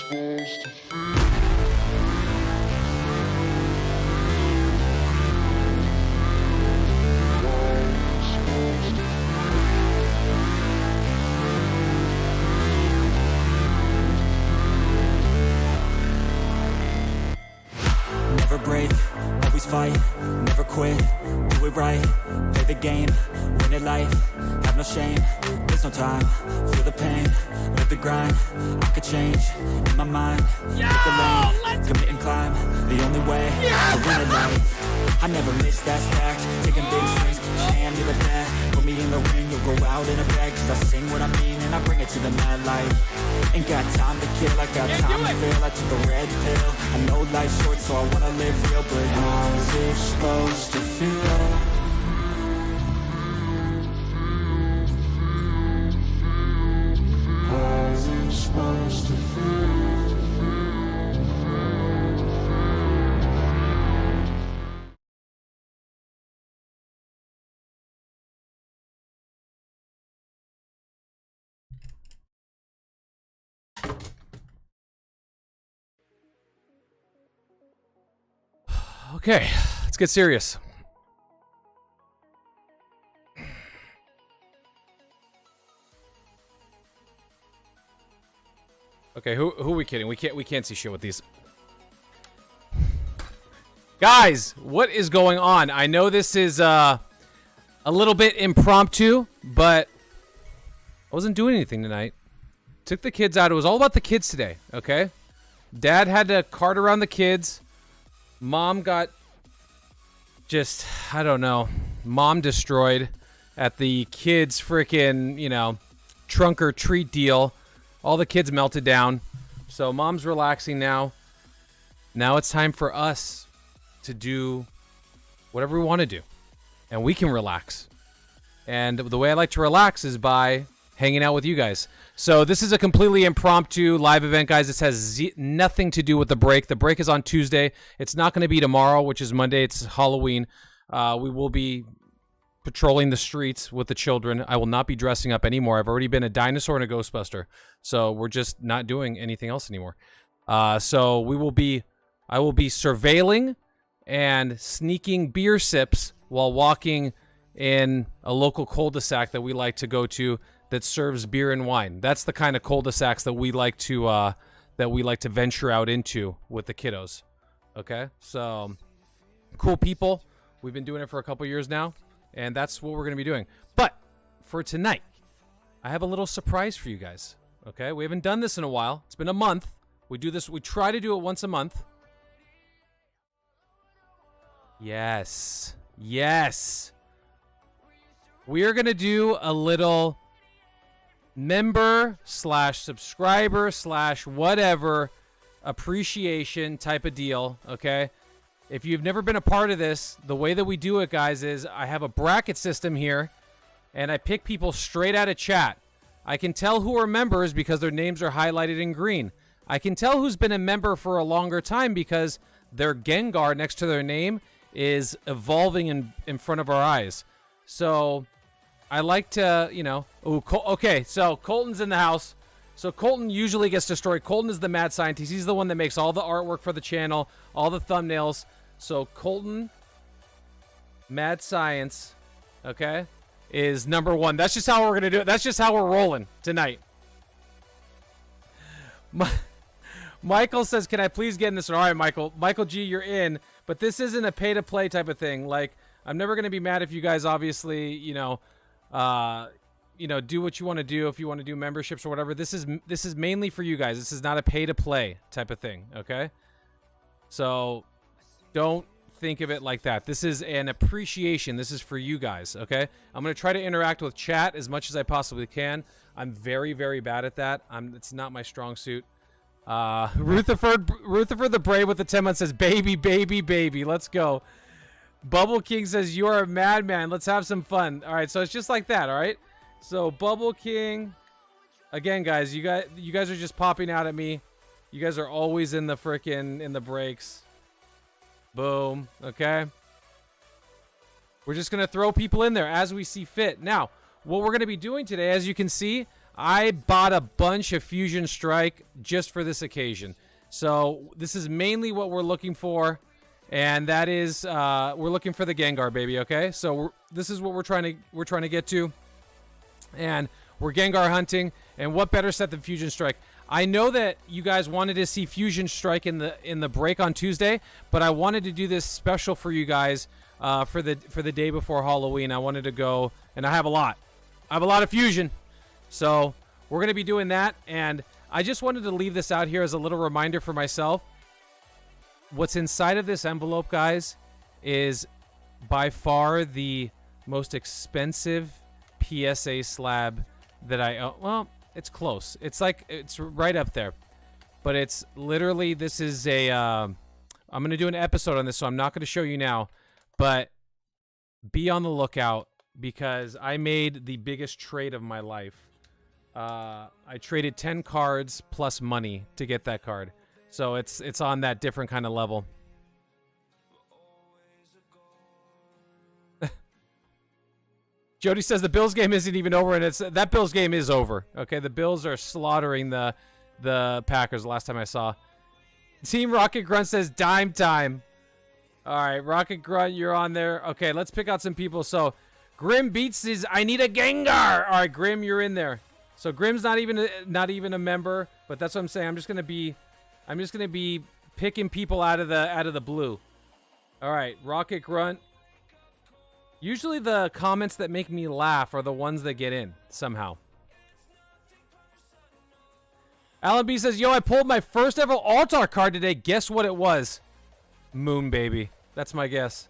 Never break, always fight, never quit, do it right, play the game, win it life, have no shame, there's no time, feel the pain, live the grind, I could change, in my mind, pick a lane, commit and climb, the only way, to win it life. I never miss that stack, taking big swings, hand me the bat, put me in the ring, you'll go out in a bag, cause I sing what I mean and I bring it to the mad light. Ain't got time to kill, I got time to feel, I took a red pill, I know life's short so I wanna live real, but how's it supposed to feel? How's it supposed to feel? Okay, let's get serious. Okay, who are we kidding? We can't see shit with these. Guys, what is going on? I know this is a little bit impromptu, but I wasn't doing anything tonight. Took the kids out. It was all about the kids today, okay? Dad had to cart around the kids. Mom got just, I don't know, mom destroyed at the kids' freaking, you know, trunk or treat deal. All the kids melted down. So mom's relaxing now. Now it's time for us to do whatever we want to do. And we can relax. And the way I like to relax is by hanging out with you guys. So this is a completely impromptu live event, guys. This has nothing to do with the break. The break is on Tuesday. It's not going to be tomorrow, which is Monday. It's Halloween. We will be patrolling the streets with the children. I will not be dressing up anymore. I've already been a dinosaur and a Ghostbuster. So we're just not doing anything else anymore. So I will be surveilling and sneaking beer sips while walking in a local cul-de-sac that we like to go to that serves beer and wine. That's the kind of cul-de-sacs that we like to venture out into with the kiddos. Okay, so cool people. We've been doing it for a couple years now, and that's what we're gonna be doing. But for tonight, I have a little surprise for you guys. Okay, we haven't done this in a while. It's been a month. We do this. We try to do it once a month. Yes, yes. We are gonna do a little member slash subscriber slash whatever appreciation type of deal. Okay, if you've never been a part of this, the way that we do it, guys, is I have a bracket system here and I pick people straight out of chat. I can tell who are members because their names are highlighted in green. I can tell who's been a member for a longer time because their Gengar next to their name is evolving in front of our eyes. So I like to, you know, okay, so Colton's in the house. So Colton usually gets destroyed. Colton is the mad scientist. He's the one that makes all the artwork for the channel, all the thumbnails. So Colton, mad science, okay, is number one. That's just how we're going to do it. That's just how we're rolling tonight. Michael says, can I please get in this one? All right, Michael. Michael G, you're in. But this isn't a pay-to-play type of thing. Like, I'm never going to be mad if you guys obviously, you know, do what you want to do. If you want to do memberships or whatever, this is mainly for you guys. This is not a pay-to-play type of thing, okay? So don't think of it like that. This is an appreciation. This is for you guys, okay? I'm going to try to interact with chat as much as I possibly can. I'm very, very bad at that. It's not my strong suit. Rutherford the Brave with the 10 months says, baby, baby, baby. Let's go. Bubble King says, you are a madman. Let's have some fun. All right, so it's just like that, all right? So Bubble King, again, guys, you guys are just popping out at me. You guys are always in the breaks. Boom, okay? We're just going to throw people in there as we see fit. Now, what we're going to be doing today, as you can see, I bought a bunch of Fusion Strike just for this occasion. So this is mainly what we're looking for, and that is we're looking for the Gengar, baby. Okay, so this is what we're trying to get to, and we're Gengar hunting. And what better set than Fusion Strike? I know that you guys wanted to see Fusion Strike in the break on Tuesday, but I wanted to do this special for you guys for the day before Halloween. I wanted to go, and I have a lot of Fusion, so we're gonna be doing that. And I just wanted to leave this out here as a little reminder for myself. What's inside of this envelope, guys, is by far the most expensive PSA slab that I own. Well, it's close. It's right up there. But it's literally, this is a, I'm going to do an episode on this, so I'm not going to show you now. But be on the lookout, because I made the biggest trade of my life. I traded 10 cards plus money to get that card. So it's on that different kind of level. Jody says the Bills game isn't even over, and that Bills game is over. Okay, the Bills are slaughtering the Packers the last time I saw. Team Rocket Grunt says dime time. All right, Rocket Grunt, you're on there. Okay, let's pick out some people. So Grim Beats says I need a Gengar. All right, Grim, you're in there. So Grim's not even a member, but that's what I'm saying. I'm just gonna be picking people out of the blue. All right, Rocket Grunt. Usually the comments that make me laugh are the ones that get in somehow. Alan B says, yo, I pulled my first ever Altar card today. Guess what it was? Moon Baby. That's my guess.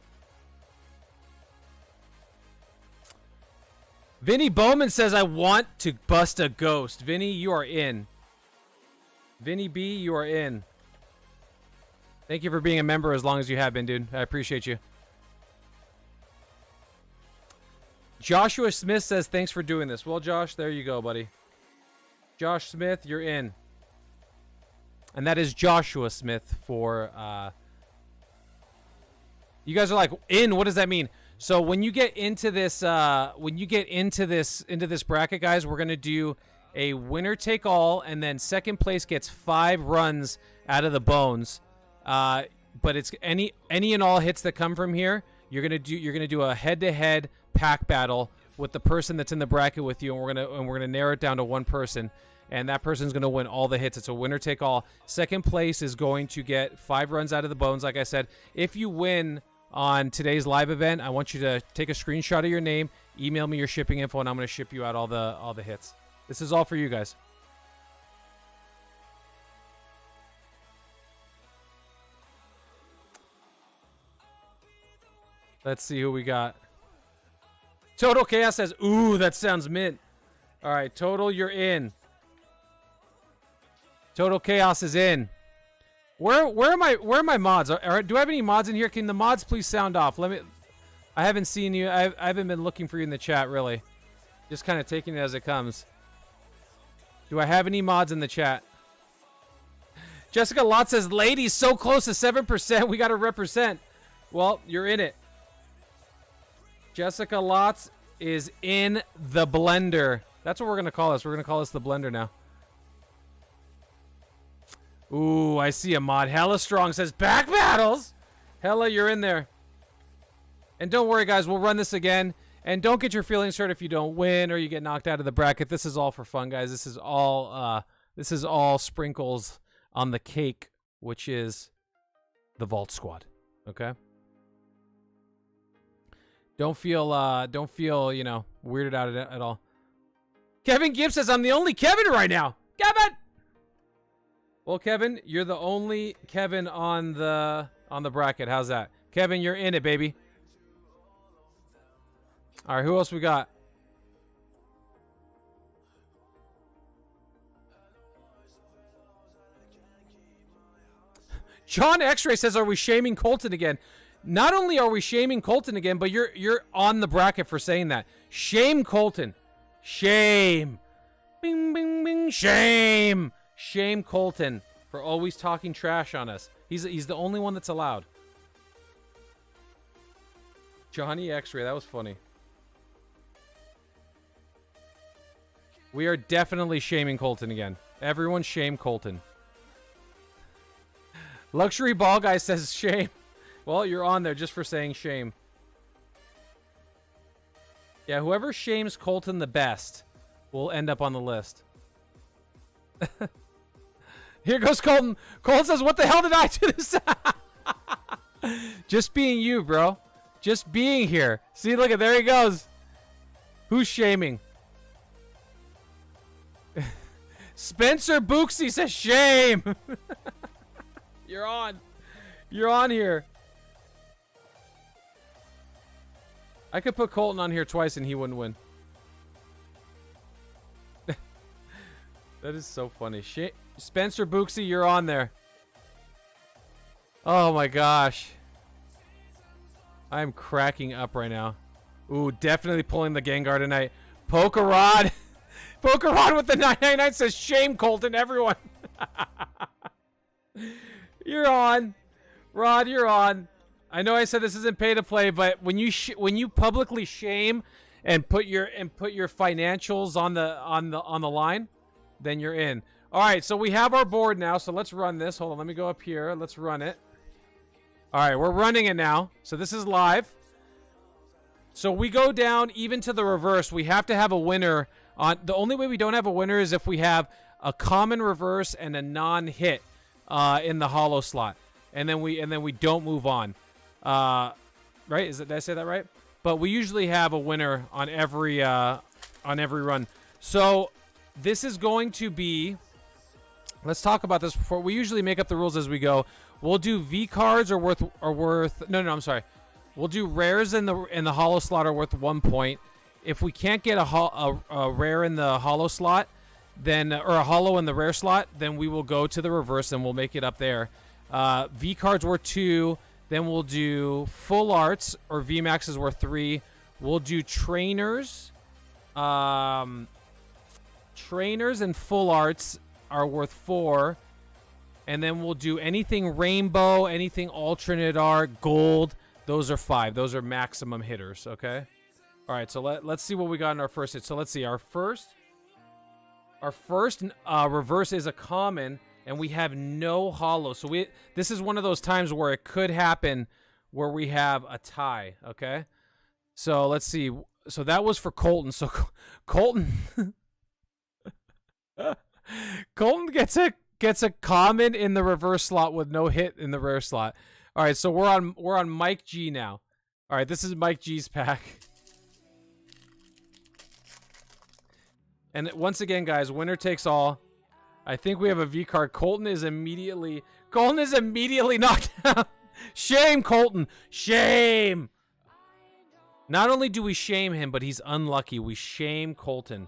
Vinny Bowman says, I want to bust a ghost. Vinny, you are in. Vinny B, you are in. Thank you for being a member as long as you have been, dude. I appreciate you. Joshua Smith says, thanks for doing this. Well, Josh, there you go, buddy. Josh Smith, you're in. And that is Joshua Smith for, you guys are like, in, what does that mean? So when you get into this, into this bracket, guys, we're going to do a winner take all, and then second place gets 5 runs out of the bones. But it's any and all hits that come from here. You're gonna do a head-to-head pack battle with the person that's in the bracket with you, and we're gonna narrow it down to one person, and that person's gonna win all the hits. It's a winner take all. Second place is going to get 5 runs out of the bones. Like I said, if you win on today's live event, I want you to take a screenshot of your name, email me your shipping info, and I'm gonna ship you out all the hits. This is all for you guys. Let's see who we got. Total Chaos says, ooh, that sounds mint. All right, Total, you're in. Total Chaos is in. Where are my mods? Do I have any mods in here? Can the mods please sound off? I haven't seen you. I haven't been looking for you in the chat, really. Just kind of taking it as it comes. Do I have any mods in the chat? Jessica Lott says, ladies, so close to 7%. We got to represent. Well, you're in it. Jessica Lotz is in the blender. That's what we're going to call this. We're going to call this the blender now. Ooh, I see a mod. Hella Strong says, back battles. Hella, you're in there. And don't worry, guys. We'll run this again. And don't get your feelings hurt if you don't win or you get knocked out of the bracket. This is all for fun, guys. This is all sprinkles on the cake, which is the Vault Squad. Okay? Don't feel, you know, weirded out at all. Kevin Gibbs says, I'm the only Kevin right now. Kevin! Well, Kevin, you're the only Kevin on the bracket. How's that? Kevin, you're in it, baby. All right, who else we got? John X-Ray says, are we shaming Colton again? Not only are we shaming Colton again, but you're on the bracket for saying that. Shame Colton. Shame. Bing, bing, bing. Shame. Shame Colton for always talking trash on us. He's the only one that's allowed. Johnny X-Ray, that was funny. We are definitely shaming Colton again. Everyone shame Colton. Luxury Ball Guy says shame. Well, you're on there just for saying shame. Yeah, whoever shames Colton the best will end up on the list. Here goes Colton. Colton says, what the hell did I do this? Just being you, bro. Just being here. See, look at, there he goes. Who's shaming? Spencer Booksy says shame. You're on. You're on here. I could put Colton on here twice and he wouldn't win. That is so funny. Spencer Booksy, you're on there. Oh my gosh. I'm cracking up right now. Ooh, definitely pulling the Gengar tonight. PokeRev. PokeRev with the 999 says shame Colton, everyone. You're on. Rod, you're on. I know I said this isn't pay to play, but when you publicly shame and put your financials on the line, then you're in. All right, so we have our board now, so let's run this. Hold on, let me go up here. Let's run it. All right, we're running it now. So this is live. So we go down even to the reverse. We have to have a winner on. The only way we don't have a winner is if we have a common reverse and a non-hit in the hollow slot, and then we don't move on. Right? Did I say that right? But we usually have a winner on every run. So this is going to be. Let's talk about this before we usually make up the rules as we go. We'll do V cards are worth. No, I'm sorry. We'll do rares in the hollow slot are worth 1 point. If we can't get a rare in the hollow slot, then or a hollow in the rare slot, then we will go to the reverse and we'll make it up there. V cards worth 2. Then we'll do full arts or V max is worth 3. We'll do trainers. Trainers and full arts are worth 4. And then we'll do anything rainbow, anything alternate art, gold. Those are 5. Those are maximum hitters, okay? All right, so let's see what we got in our first hit. So let's see. Our first reverse is a common, and we have no hollow. So this is one of those times where it could happen where we have a tie, okay? So let's see. So that was for Colton. So Colton Colton gets a common in the reverse slot with no hit in the rare slot. All right, so we're on Mike G now. All right, this is Mike G's pack. And once again, guys, winner takes all. I think we have a V card. Colton is immediately knocked out. Shame, Colton. Shame. Not only do we shame him, but he's unlucky. We shame Colton.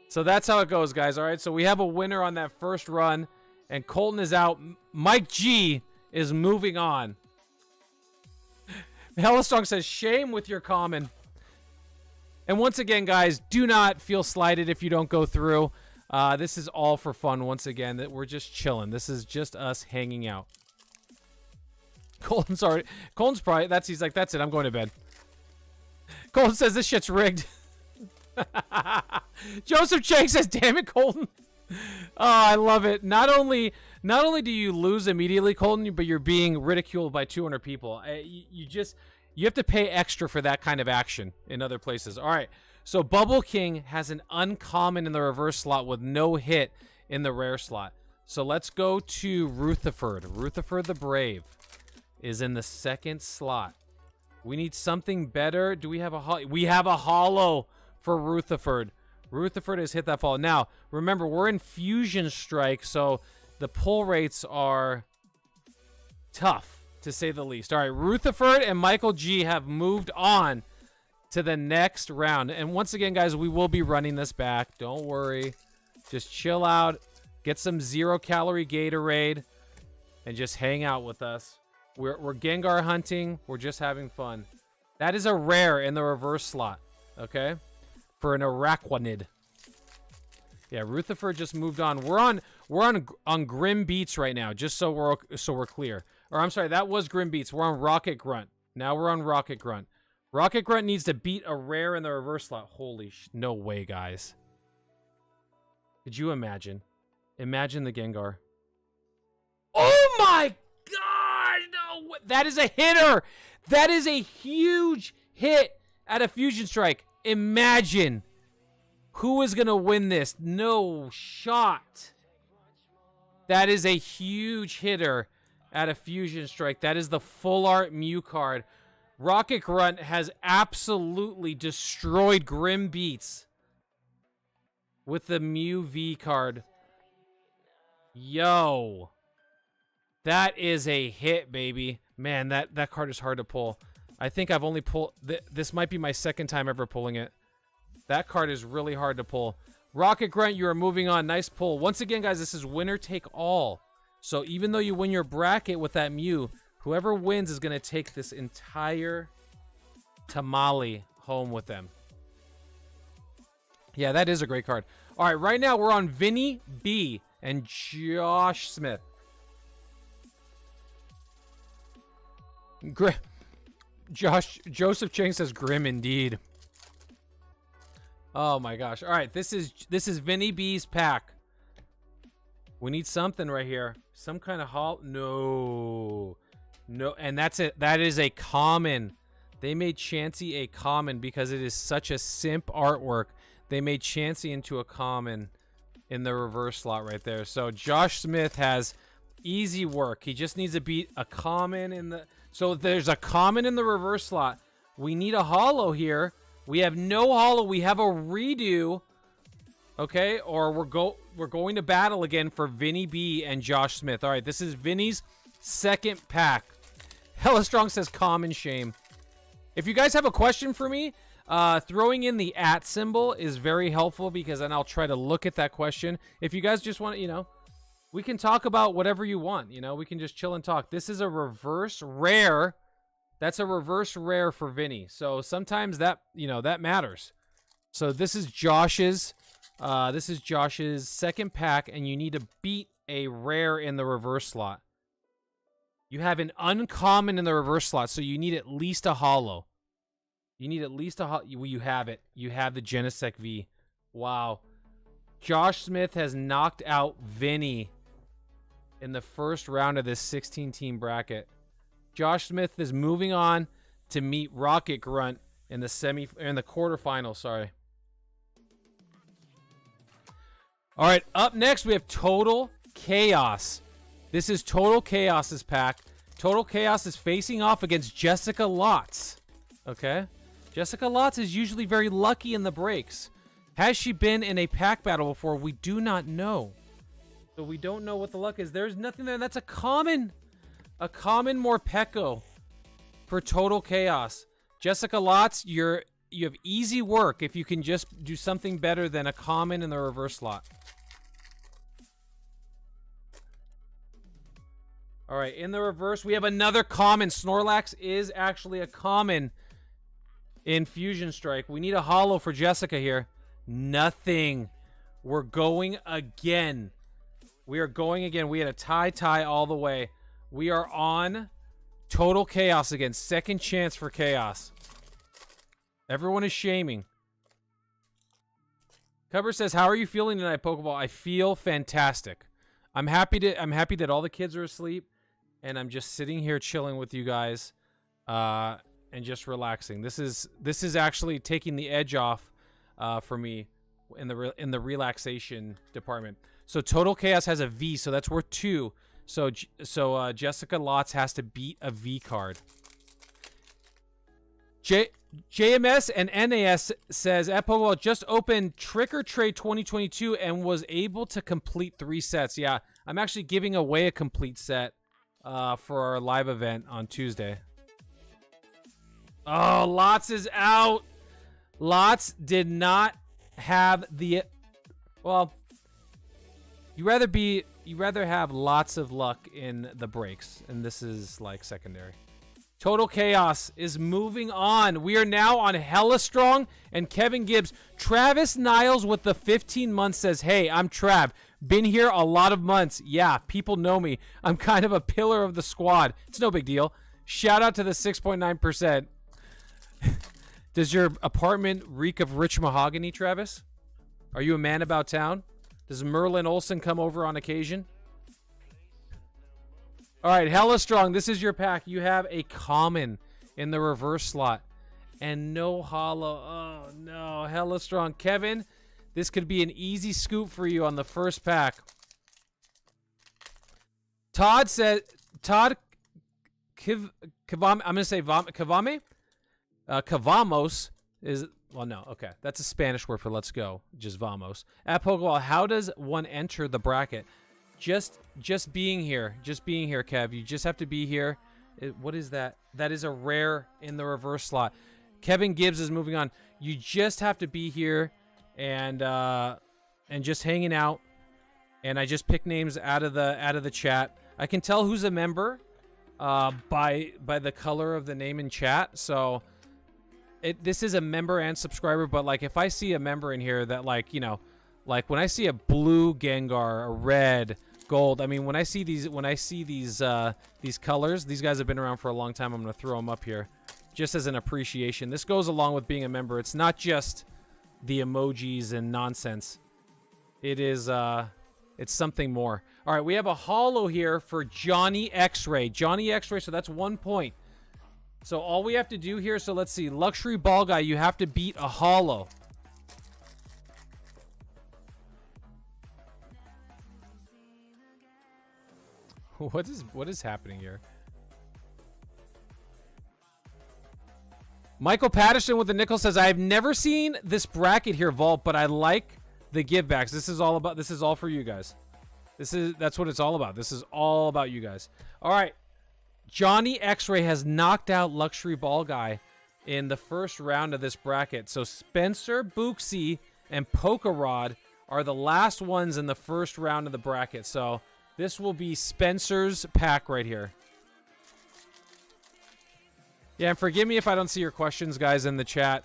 So that's how it goes, guys. All right, so we have a winner on that first run, and Colton is out. Mike G is moving on. Hellestrong says, shame with your common. And once again, guys, do not feel slighted if you don't go through. This is all for fun. Once again, that we're just chilling. This is just us hanging out. Colton's probably, he's like, that's it, I'm going to bed. Colton says, this shit's rigged. Joseph Chang says, damn it, Colton. Oh, I love it. Not only do you lose immediately, Colton, but you're being ridiculed by 200 people. You have to pay extra for that kind of action in other places. All right, so Bubble King has an uncommon in the reverse slot with no hit in the rare slot. So let's go to Rutherford. Rutherford the Brave is in the second slot. We need something better. Do we have a hollow? We have a hollow for Rutherford. Rutherford has hit that fall. Now, remember, we're in Fusion Strike, so the pull rates are tough, to say the least. All right, Rutherford and Michael G have moved on to the next round. And once again, guys, we will be running this back. Don't worry. Just chill out. Get some 0-calorie Gatorade and just hang out with us. We're Gengar hunting. We're just having fun. That is a rare in the reverse slot, okay? For an Araquanid. Yeah, Rutherford just moved on. We're on Grim Beats right now, just so we're clear. Or I'm sorry, that was Grim Beats. We're on Rocket Grunt. Now we're on Rocket Grunt. Rocket Grunt needs to beat a rare in the reverse slot. Holy no way, guys. Could you imagine? Imagine the Gengar. Oh my god! No, that is a hitter! That is a huge hit at a Fusion Strike. Imagine who is going to win this. No shot. That is a huge hitter at a Fusion Strike. That is the full art Mew card. Rocket Grunt has absolutely destroyed Grim Beats with the Mew V card. Yo. That is a hit, baby. Man, that card is hard to pull. I think I've only pulled... This might be my second time ever pulling it. That card is really hard to pull. Rocket Grunt, you are moving on. Nice pull. Once again, guys, this is winner take all. So even though you win your bracket with that Mew, whoever wins is going to take this entire tamale home with them. Yeah, that is a great card. All right, right now we're on Vinny B and Josh Smith. Joseph Chang says grim indeed. Oh my gosh. All right, this is Vinny B's pack. We need something right here. Some kind of no, and that's it. That is a common. They made Chansey a common because it is such a simp artwork. They made Chansey into a common in the reverse slot right there. So Josh Smith has easy work. He just needs to beat a common in the... So there's a common in the reverse slot. We need a holo here. We have no holo. We have a redo. Okay, or we're going to battle again for Vinny B and Josh Smith. All right, this is Vinny's second pack. Hella Strong says common shame. If you guys have a question for me, throwing in the @ symbol is very helpful because then I'll try to look at that question. If you guys just want to, you know, we can talk about whatever you want. You know, we can just chill and talk. This is a reverse rare. That's a reverse rare for Vinny. So sometimes that, you know, that matters. So this is Josh's second pack, and you need to beat a rare in the reverse slot. You have an uncommon in the reverse slot, so you need at least a holo. You need at least a holo. You have it. You have the Genesect V. Wow. Josh Smith has knocked out Vinny in the first round of this 16-team bracket. Josh Smith is moving on to meet Rocket Grunt in the quarterfinals, sorry. All right, up next we have Total Chaos. This is Total Chaos's pack. Total Chaos is facing off against Jessica Lotz. Okay? Jessica Lotz is usually very lucky in the breaks. Has she been in a pack battle before? We do not know. So we don't know what the luck is. There's nothing there. That's a common. A common Morpeko for Total Chaos. Jessica Lotz, you have easy work if you can just do something better than a common in the reverse slot. All right, in the reverse, we have another common. Snorlax is actually a common in Fusion Strike. We need a holo for Jessica here. Nothing. We're going again. We are going again. We had a tie all the way. We are on Total Chaos again. Second chance for Chaos. Everyone is shaming. Cover says, "How are you feeling tonight, Pokeball?" I feel fantastic. I'm happy that all the kids are asleep, and I'm just sitting here chilling with you guys, and just relaxing. This is actually taking the edge off for me in the relaxation department. So Total Chaos has a V, so that's worth 2. So Jessica Lotz has to beat a V card. JMS and NAS says, at Pokeball just opened Trick or Trade 2022 and was able to complete 3 sets. Yeah, I'm actually giving away a complete set for our live event on Tuesday. Oh, Lotz is out. Lotz did not have the... Well, you rather have lots of luck in the breaks, and this is like secondary. Total Chaos is moving on. We are now on Hella Strong and Kevin Gibbs. Travis Niles with the 15 months says, "Hey, I'm Trav. Been here a lot of months. Yeah, people know me. I'm kind of a pillar of the squad. It's no big deal. Shout out to the 6.9%. Does your apartment reek of rich mahogany, Travis? Are you a man about town? Does Merlin Olsen come over on occasion? All right, Hella Strong, this is your pack. You have a common in the reverse slot and no holo. Oh, no. Hella Strong. Kevin, this could be an easy scoop for you on the first pack. Todd said, I'm going to say Kavame? Kavamos is, well, no, okay. That's a Spanish word for let's go. Just vamos. At Pokeball, how does one enter the bracket? Just being here, Kev. You just have to be here. What is that? That is a rare in the reverse slot. Kevin Gibbs is moving on. You just have to be here and just hanging out. And I just pick names out of the chat. I can tell who's a member by the color of the name in chat. So this is a member and subscriber. But like if I see a member in here that like like when I see a blue Gengar, a red, gold. I mean, when I see these colors, these guys have been around for a long time. I'm gonna throw them up here, just as an appreciation. This goes along with being a member. It's not just the emojis and nonsense. It is, it's something more. All right, we have a holo here for Johnny X-Ray. Johnny X-Ray. So that's 1 point. So all we have to do here. So let's see, Luxury Ball Guy. You have to beat a holo. What is happening here? Michael Patterson with the nickel says, I've never seen this bracket here, Vault, but I like the givebacks. This is all for you guys. That's what it's all about. This is all about you guys. All right. Johnny X-Ray has knocked out Luxury Ball Guy in the first round of this bracket. So Spencer, Booksy, and PokeRev are the last ones in the first round of the bracket. So this will be Spencer's pack right here. Yeah, and forgive me if I don't see your questions, guys, in the chat.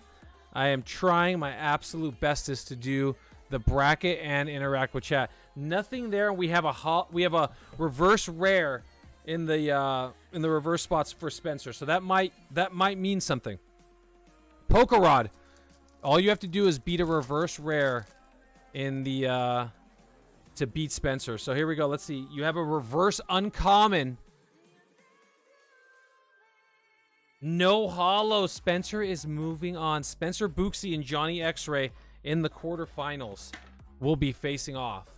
I am trying my absolute bestest to do the bracket and interact with chat. Nothing there. We have a reverse rare in the reverse spots for Spencer, so that might mean something. PokeRev, all you have to do is beat a reverse rare in the to beat Spencer. So here we go. Let's see. You have a reverse uncommon. No holo. Spencer is moving on. Spencer Booksy and Johnny X-Ray in the quarterfinals will be facing off.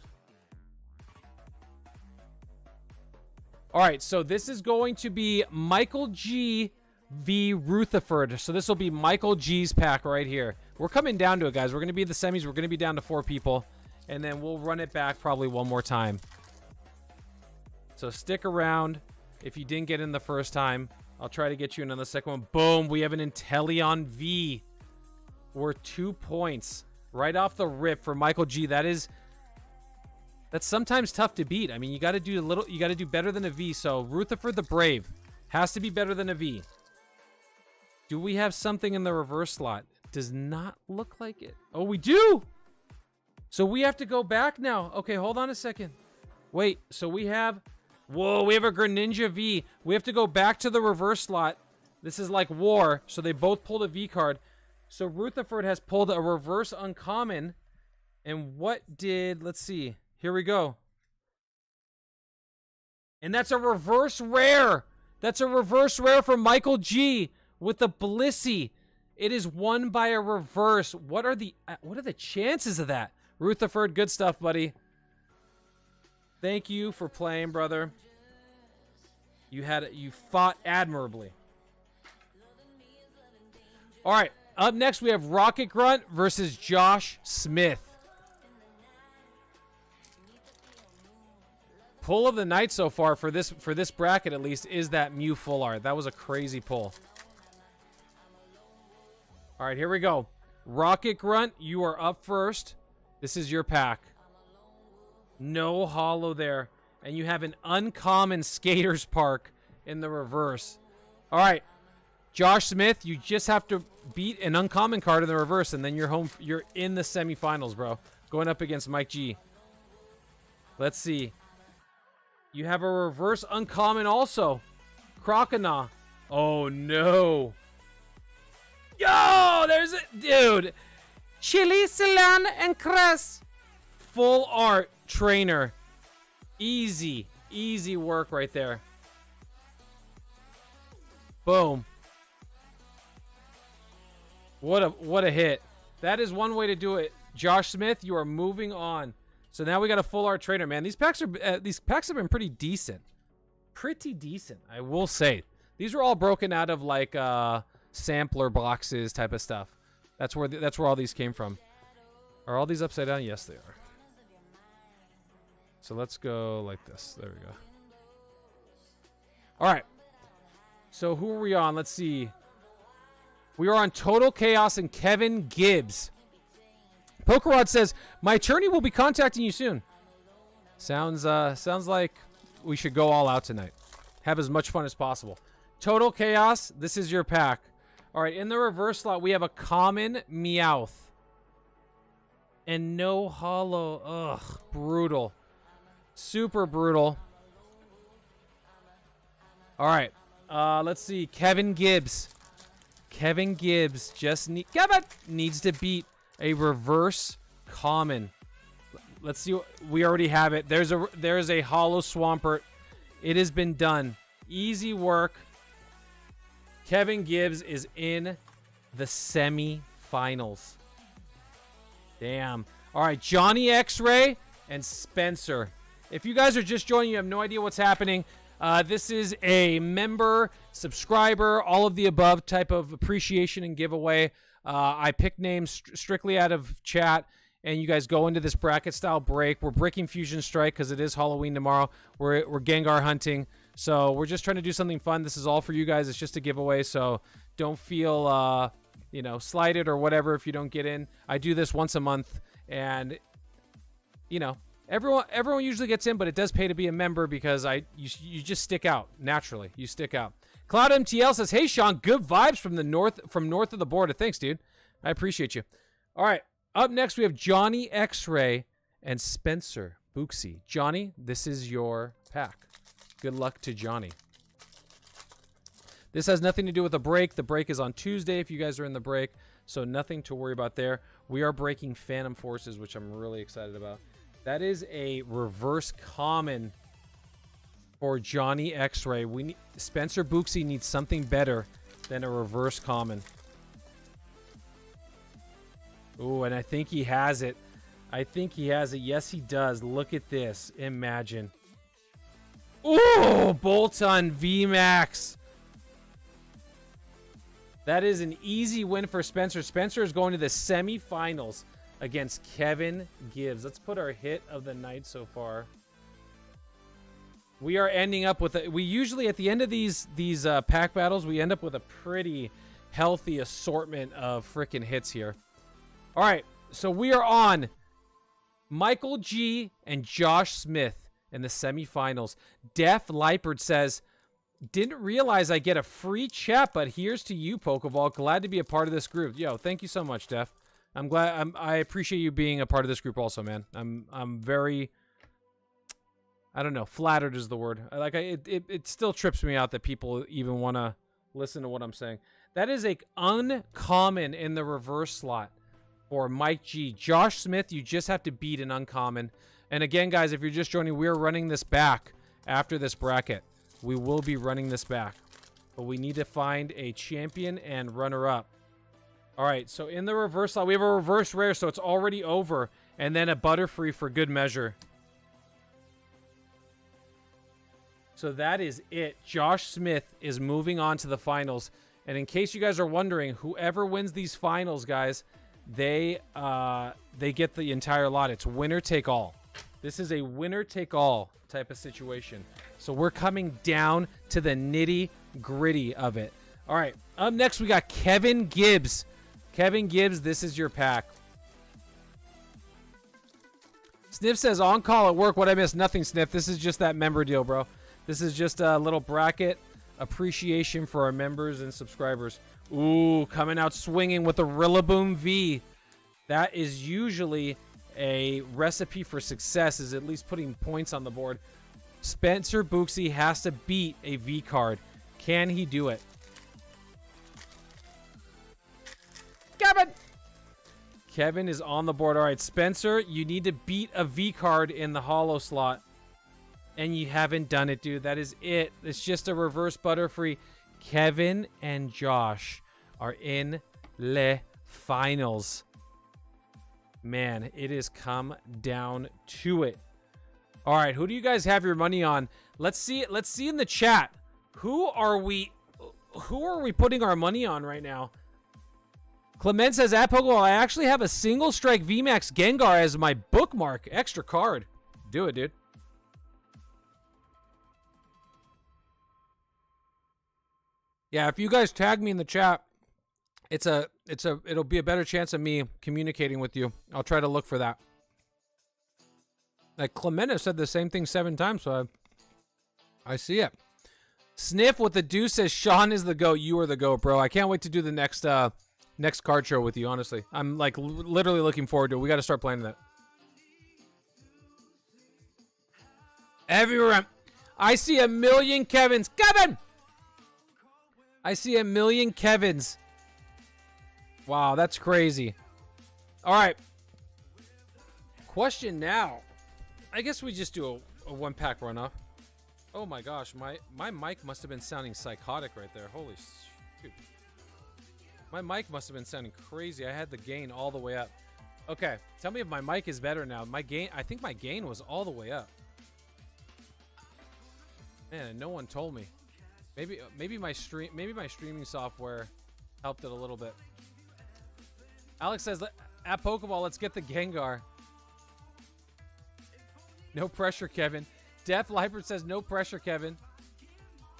All right, so this is going to be Michael G v. Rutherford. So this will be Michael G's pack right here. We're coming down to it, guys. We're going to be the semis. We're going to be down to 4 people. And then we'll run it back probably one more time. So stick around. If you didn't get in the first time, I'll try to get you in on the second one. Boom. We have an Inteleon V. We're 2 points right off the rip for Michael G. That's sometimes tough to beat. I mean, you got to do better than a V. So Rutherford the Brave has to be better than a V. Do we have something in the reverse slot? Does not look like it. Oh, we do. So we have to go back now. Okay, hold on a second. Wait, so we have... Whoa, we have a Greninja V. We have to go back to the reverse slot. This is like war. So they both pulled a V card. So Rutherford has pulled a reverse uncommon. And what did... Let's see. Here we go. And that's a reverse rare. That's a reverse rare for Michael G with the Blissey. It is won by a reverse. What are the chances of that? Rutherford, good stuff, buddy. Thank you for playing, brother. You fought admirably. All right, up next we have Rocket Grunt versus Josh Smith. Pull of the night so far for this bracket at least is that Mew full art. That was a crazy pull. All right, here we go. Rocket Grunt, you are up first. This is your pack. No holo there. And you have an uncommon Skaters Park in the reverse. All right. Josh Smith, you just have to beat an uncommon card in the reverse, and then you're home. You're in the semifinals, bro. Going up against Mike G. Let's see. You have a reverse uncommon also. Croconaw. Oh, no. Yo, there's a... Dude. Chili, Ceylon, and Cress. full art trainer. Easy, easy work right there. Boom. What a hit. That is one way to do it. Josh Smith, you are moving on. So now we got a full art trainer, man. These packs have been pretty decent. Pretty decent, I will say. These were all broken out of like sampler boxes type of stuff. That's where all these came from. Are all these upside down? Yes, they are. So let's go like this. There we go. All right. So who are we on? Let's see. We are on Total Chaos and Kevin Gibbs. PokeRev says, my attorney will be contacting you soon. Sounds like we should go all out tonight. Have as much fun as possible. Total Chaos, this is your pack. All right, in the reverse slot, we have a common Meowth. And no hollow. Ugh, brutal. Super brutal. All right, let's see. Kevin Gibbs. Kevin Gibbs needs to beat a reverse common. Let's see. We already have it. There's a hollow Swampert. It has been done. Easy work. Kevin Gibbs is in the semifinals. Damn. All right, Johnny X-Ray and Spencer. If you guys are just joining, you have no idea what's happening. This is a member, subscriber, all of the above type of appreciation and giveaway. I pick names strictly out of chat, and you guys go into this bracket style break. We're breaking Fusion Strike because it is Halloween tomorrow. We're Gengar hunting, so we're just trying to do something fun. This is all for you guys. It's just a giveaway, so don't feel slighted or whatever if you don't get in. I do this once a month, and everyone usually gets in, but it does pay to be a member because you just stick out naturally. You stick out. Cloud MTL says, "Hey Sean, good vibes from north of the border." Thanks, dude. I appreciate you. All right, up next we have Johnny X-Ray and Spencer Booksy. Johnny, this is your pack. Good luck to Johnny. This has nothing to do with the break. The break is on Tuesday if you guys are in the break, so nothing to worry about there. We are breaking Phantom Forces, which I'm really excited about. That is a reverse common for Johnny X-Ray. Spencer Booksy needs something better than a reverse common. Ooh, and I think he has it. Yes, he does. Look at this. Imagine. Ooh, Bolton VMAX. That is an easy win for Spencer. Spencer is going to the semifinals against Kevin Gibbs. Let's put our hit of the night so far. We are ending up with we usually at the end of these pack battles, we end up with a pretty healthy assortment of freaking hits here. All right, so we are on Michael G and Josh Smith in the semifinals. Def Leipert says, "Didn't realize I get a free chat, but here's to you, Pokeball. Glad to be a part of this group." Yo, thank you so much, Def. I'm glad. I appreciate you being a part of this group also, man. I'm very, I don't know, flattered is the word. It still trips me out that people even want to listen to what I'm saying. That is a uncommon in the reverse slot for Mike G. Josh Smith, you just have to beat an uncommon. And again, guys, if you're just joining, we're running this back after this bracket. We will be running this back, but we need to find a champion and runner-up. All right, so in the reverse slot, we have a reverse rare, so it's already over, and then a Butterfree for good measure. So that is it. Josh Smith is moving on to the finals. And in case you guys are wondering, whoever wins these finals, guys, they get the entire lot. It's winner take all. This is a winner take all type of situation. So we're coming down to the nitty gritty of it. All right, up next we got Kevin Gibbs. Kevin Gibbs, this is your pack. Sniff says, on call at work. What I missed? Nothing, Sniff. This is just that member deal, bro. This is just a little bracket appreciation for our members and subscribers. Ooh, coming out swinging with a Rillaboom V. That is usually a recipe for success, is at least putting points on the board. Spencer Booksy has to beat a V card. Can he do it? Kevin! Kevin is on the board. All right, Spencer, you need to beat a V card in the hollow slot. And you haven't done it, dude. That is it. It's just a reverse Butterfree. Kevin and Josh are in le finals. Man, it has come down to it. All right, who do you guys have your money on? Let's see it. Let's see in the chat. Who are we putting our money on right now? Clement says, at Pokeball, I actually have a single strike VMAX Gengar as my bookmark. Extra card. Do it, dude. Yeah, if you guys tag me in the chat, it'll be a better chance of me communicating with you. I'll try to look for that. Like Clementa said the same thing 7 times, so I see it. Sniff with the deuce says Sean is the GOAT. You are the GOAT, bro. I can't wait to do the next card show with you, honestly. I'm like literally looking forward to it. We got to start planning that. Everywhere. I see a million Kevins. Kevin! I see a million Kevins. Wow, that's crazy. All right. Question now. I guess we just do a 1-pack runoff. Oh my gosh, my mic must have been sounding psychotic right there. Holy shoot. My mic must have been sounding crazy. I had the gain all the way up. Okay, tell me if my mic is better now. I think my gain was all the way up. Man, no one told me. Maybe my streaming software helped it a little bit. Alex says, at Pokeball, let's get the Gengar. No pressure, Kevin. Def Lifer says, no pressure, Kevin.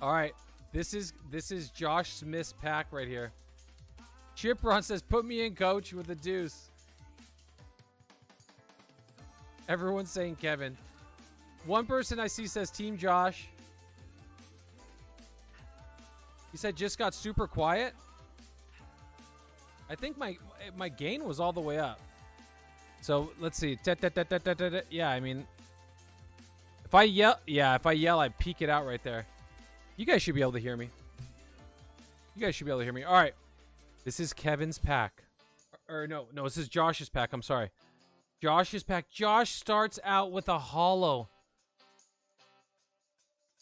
All right, this is Josh Smith's pack right here. Chipron says, put me in, coach, with the deuce. Everyone's saying Kevin. One person I see says Team Josh. He said just got super quiet. I think my gain was all the way up. So let's see. Yeah, I mean, if I yell, I peek it out right there. You guys should be able to hear me. All right, this is Kevin's pack. Or no, this is Josh's pack. I'm sorry, Josh's pack. Josh starts out with a hollow.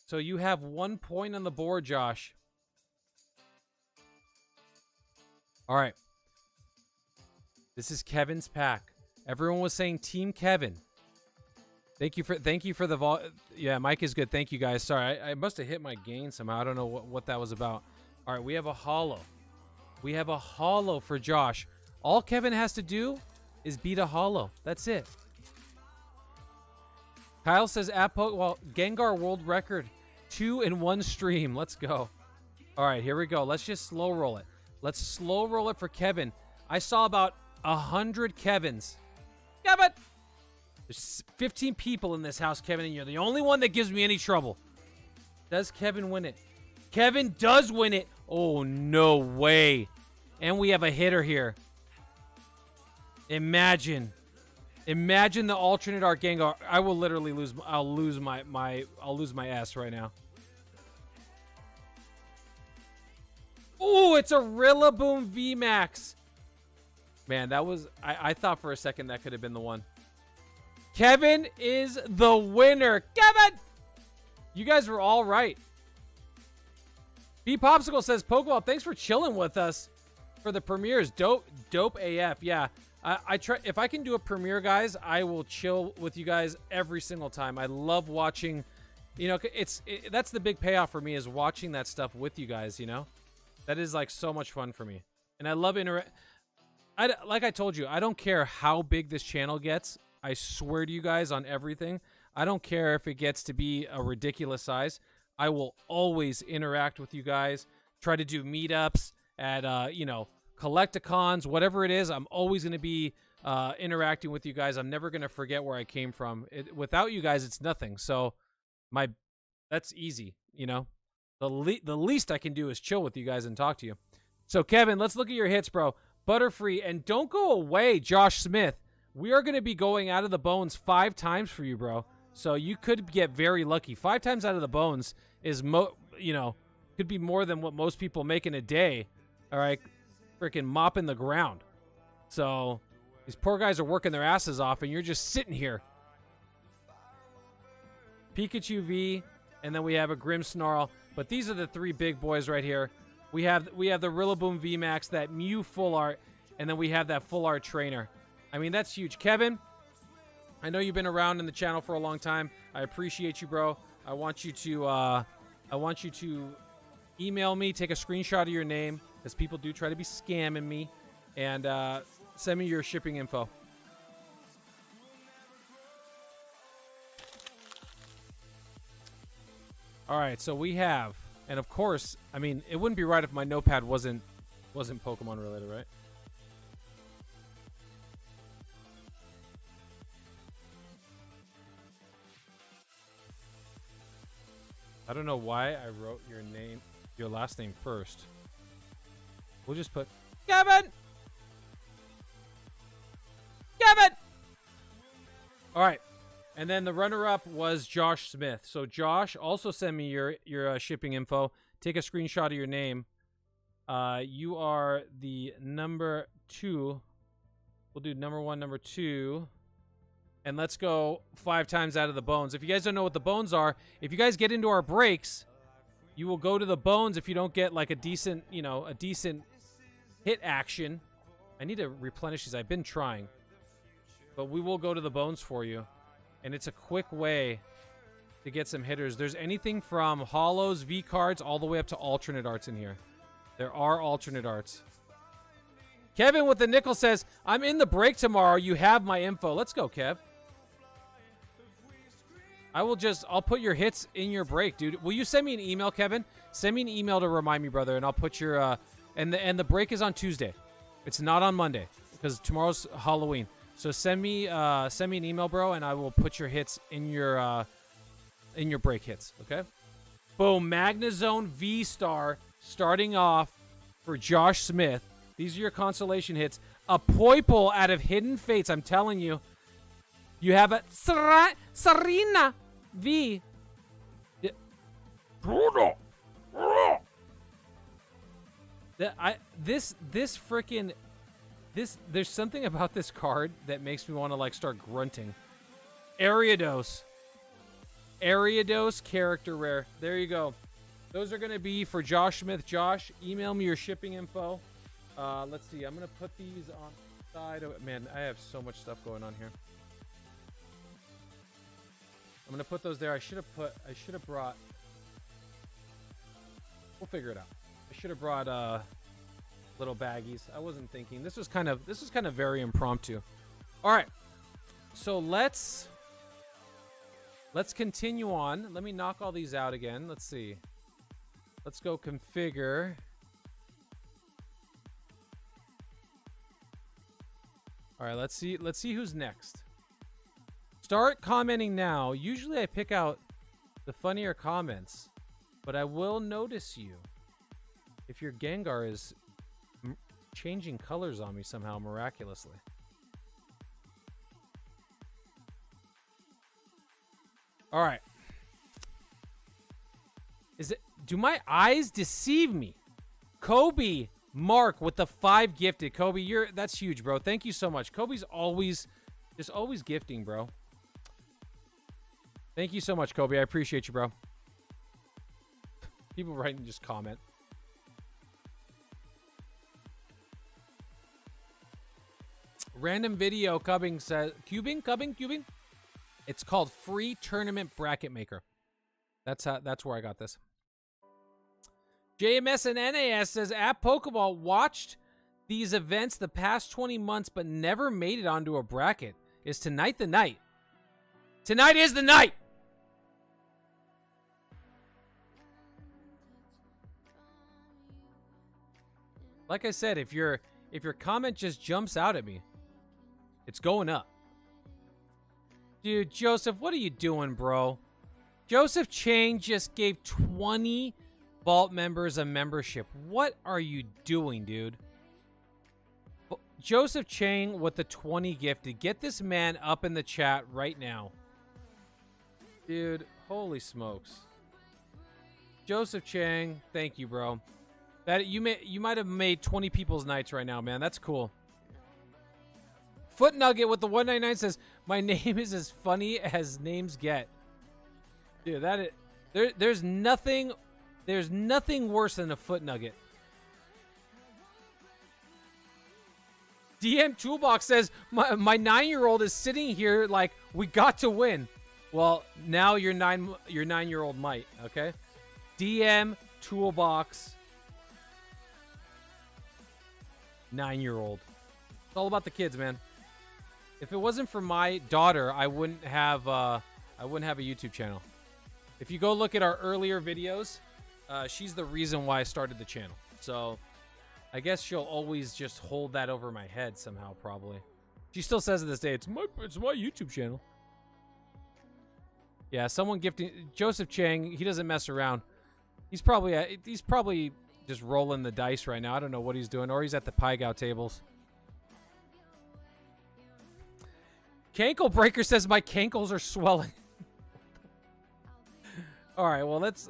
So you have 1 point on the board, Josh. All right. This is Kevin's pack. Everyone was saying Team Kevin. Thank you for the yeah, Mike is good. Thank you guys. Sorry, I must have hit my gain somehow. I don't know what that was about. All right, we have a hollow. We have a hollow for Josh. All Kevin has to do is beat a hollow. That's it. Kyle says well, Gengar world record 2 in 1 stream. Let's go. All right, here we go. Let's just slow roll it. Let's slow roll it for Kevin. I saw about 100 Kevins. Kevin! There's 15 people in this house, Kevin, and you're the only one that gives me any trouble. Does Kevin win it? Kevin does win it. Oh, no way. And we have a hitter here. Imagine the alternate art Gengar. I will literally lose. I'll lose my ass right now. Ooh, it's a Rillaboom VMAX. Man, that was... I thought for a second that could have been the one. Kevin is the winner. Kevin! You guys were all right. B Popsicle says, Pokeball, thanks for chilling with us for the premieres. Dope AF. Yeah, I try. If I can do a premiere, guys, I will chill with you guys every single time. I love watching. You know, that's the big payoff for me is watching that stuff with you guys. You know, that is like so much fun for me, and I love like I told you, I don't care how big this channel gets. I swear to you guys on everything. I don't care if it gets to be a ridiculous size. I will always interact with you guys. Try to do meetups at, you know, collecticons, whatever it is. I'm always going to be interacting with you guys. I'm never going to forget where I came from. Without you guys, it's nothing. So that's easy, you know. The least I can do is chill with you guys and talk to you. So, Kevin, let's look at your hits, bro. Butterfree, and don't go away, Josh Smith. We are going to be going out of the bones 5 times for you, bro. So you could get very lucky. 5 times out of the bones is, you know, could be more than what most people make in a day. All right, freaking mopping the ground. So These poor guys are working their asses off, and you're just sitting here. Pikachu V, and then we have a Grimmsnarl. But these are the three big boys right here. We have the Rillaboom VMAX, that Mew full art, and then we have that full art trainer. I mean, that's huge. Kevin, I know you've been around in the channel for a long time. I appreciate you, bro. I want you to email me, take a screenshot of your name, because people do try to be scamming me, and send me your shipping info. All right, so we have, and of course, I mean, it wouldn't be right if my notepad wasn't Pokemon related, right? I don't know why I wrote your last name first. We'll just put Kevin. Kevin. All right. And then the runner-up was Josh Smith. So Josh, also send me your shipping info. Take a screenshot of your name. You are the number 2. We'll do number 1, number 2. And let's go 5 times out of the bones. If you guys don't know what the bones are, if you guys get into our breaks, you will go to the bones if you don't get like a decent hit action. I need to replenish these. I've been trying. But we will go to the bones for you. And it's a quick way to get some hitters. There's anything from holos, V cards, all the way up to alternate arts in here. There are alternate arts. Kevin with the nickel says, I'm in the break tomorrow. You have my info. Let's go, Kev. I'll put your hits in your break, dude. Will you send me an email, Kevin? Send me an email to remind me, brother, and I'll put your, and the break is on Tuesday. It's not on Monday, because tomorrow's Halloween. So send me an email, bro, and I will put your hits in your break hits, okay? Boom, Magnezone V-Star starting off for Josh Smith. These are your consolation hits. A Poipole out of Hidden Fates, I'm telling you. You have a Sarina V. There's something about this card that makes me want to like start grunting. Ariados character rare. There you go. Those are going to be for Josh Smith. Josh, email me your shipping info. Let's see. I'm going to put these on the side of it. Man, I have so much stuff going on here. I'm going to put those there. I should have brought, we'll figure it out. I should have brought little baggies. I wasn't thinking. This was kind of very impromptu. All right. So let's continue on. Let me knock all these out again. Let's see. Let's go configure. All right, let's see who's next. Start commenting now. Usually I pick out the funnier comments, but I will notice you if your Gengar is changing colors on me somehow miraculously. All right. Do my eyes deceive me? Kobe Mark with the 5 gifted. Kobe, that's huge, bro. Thank you so much. Kobe's always gifting, bro. Thank you so much, Kobe. I appreciate you, bro. People write and just comment. Random video Cubbing says Cubing. It's called Free Tournament Bracket Maker. That's where I got this. JMS and NAS says at Pokeball watched these events the past 20 months but never made it onto a bracket. Is tonight the night? Tonight is the night. Like I said, if your comment just jumps out at me, it's going up. Dude, Joseph, what are you doing, bro? Joseph Chang just gave 20 Vault members a membership. What are you doing, dude? Joseph Chang with the 20 gifted. Get this man up in the chat right now. Dude, holy smokes. Joseph Chang, thank you, bro. That you might have made 20 people's nights right now, man. That's cool. Foot Nugget with the 199 says, "My name is as funny as names get." Dude, that is, there's nothing worse than a Foot Nugget. DM Toolbox says, my 9-year-old is sitting here like we got to win. Well, now your 9-year-old might, okay? DM Toolbox 9-year-old. It's all about the kids, man. If it wasn't for my daughter, I wouldn't have a YouTube channel. If you go look at our earlier videos, she's the reason why I started the channel. So I guess she'll always just hold that over my head somehow, probably. She still says to this day, it's my YouTube channel. Yeah, someone gifting Joseph Chang, he doesn't mess around. He's probably just rolling the dice right now. I don't know what he's doing, or he's at the Paigow tables. Cankle Breaker says my cankles are swelling. All right, well let's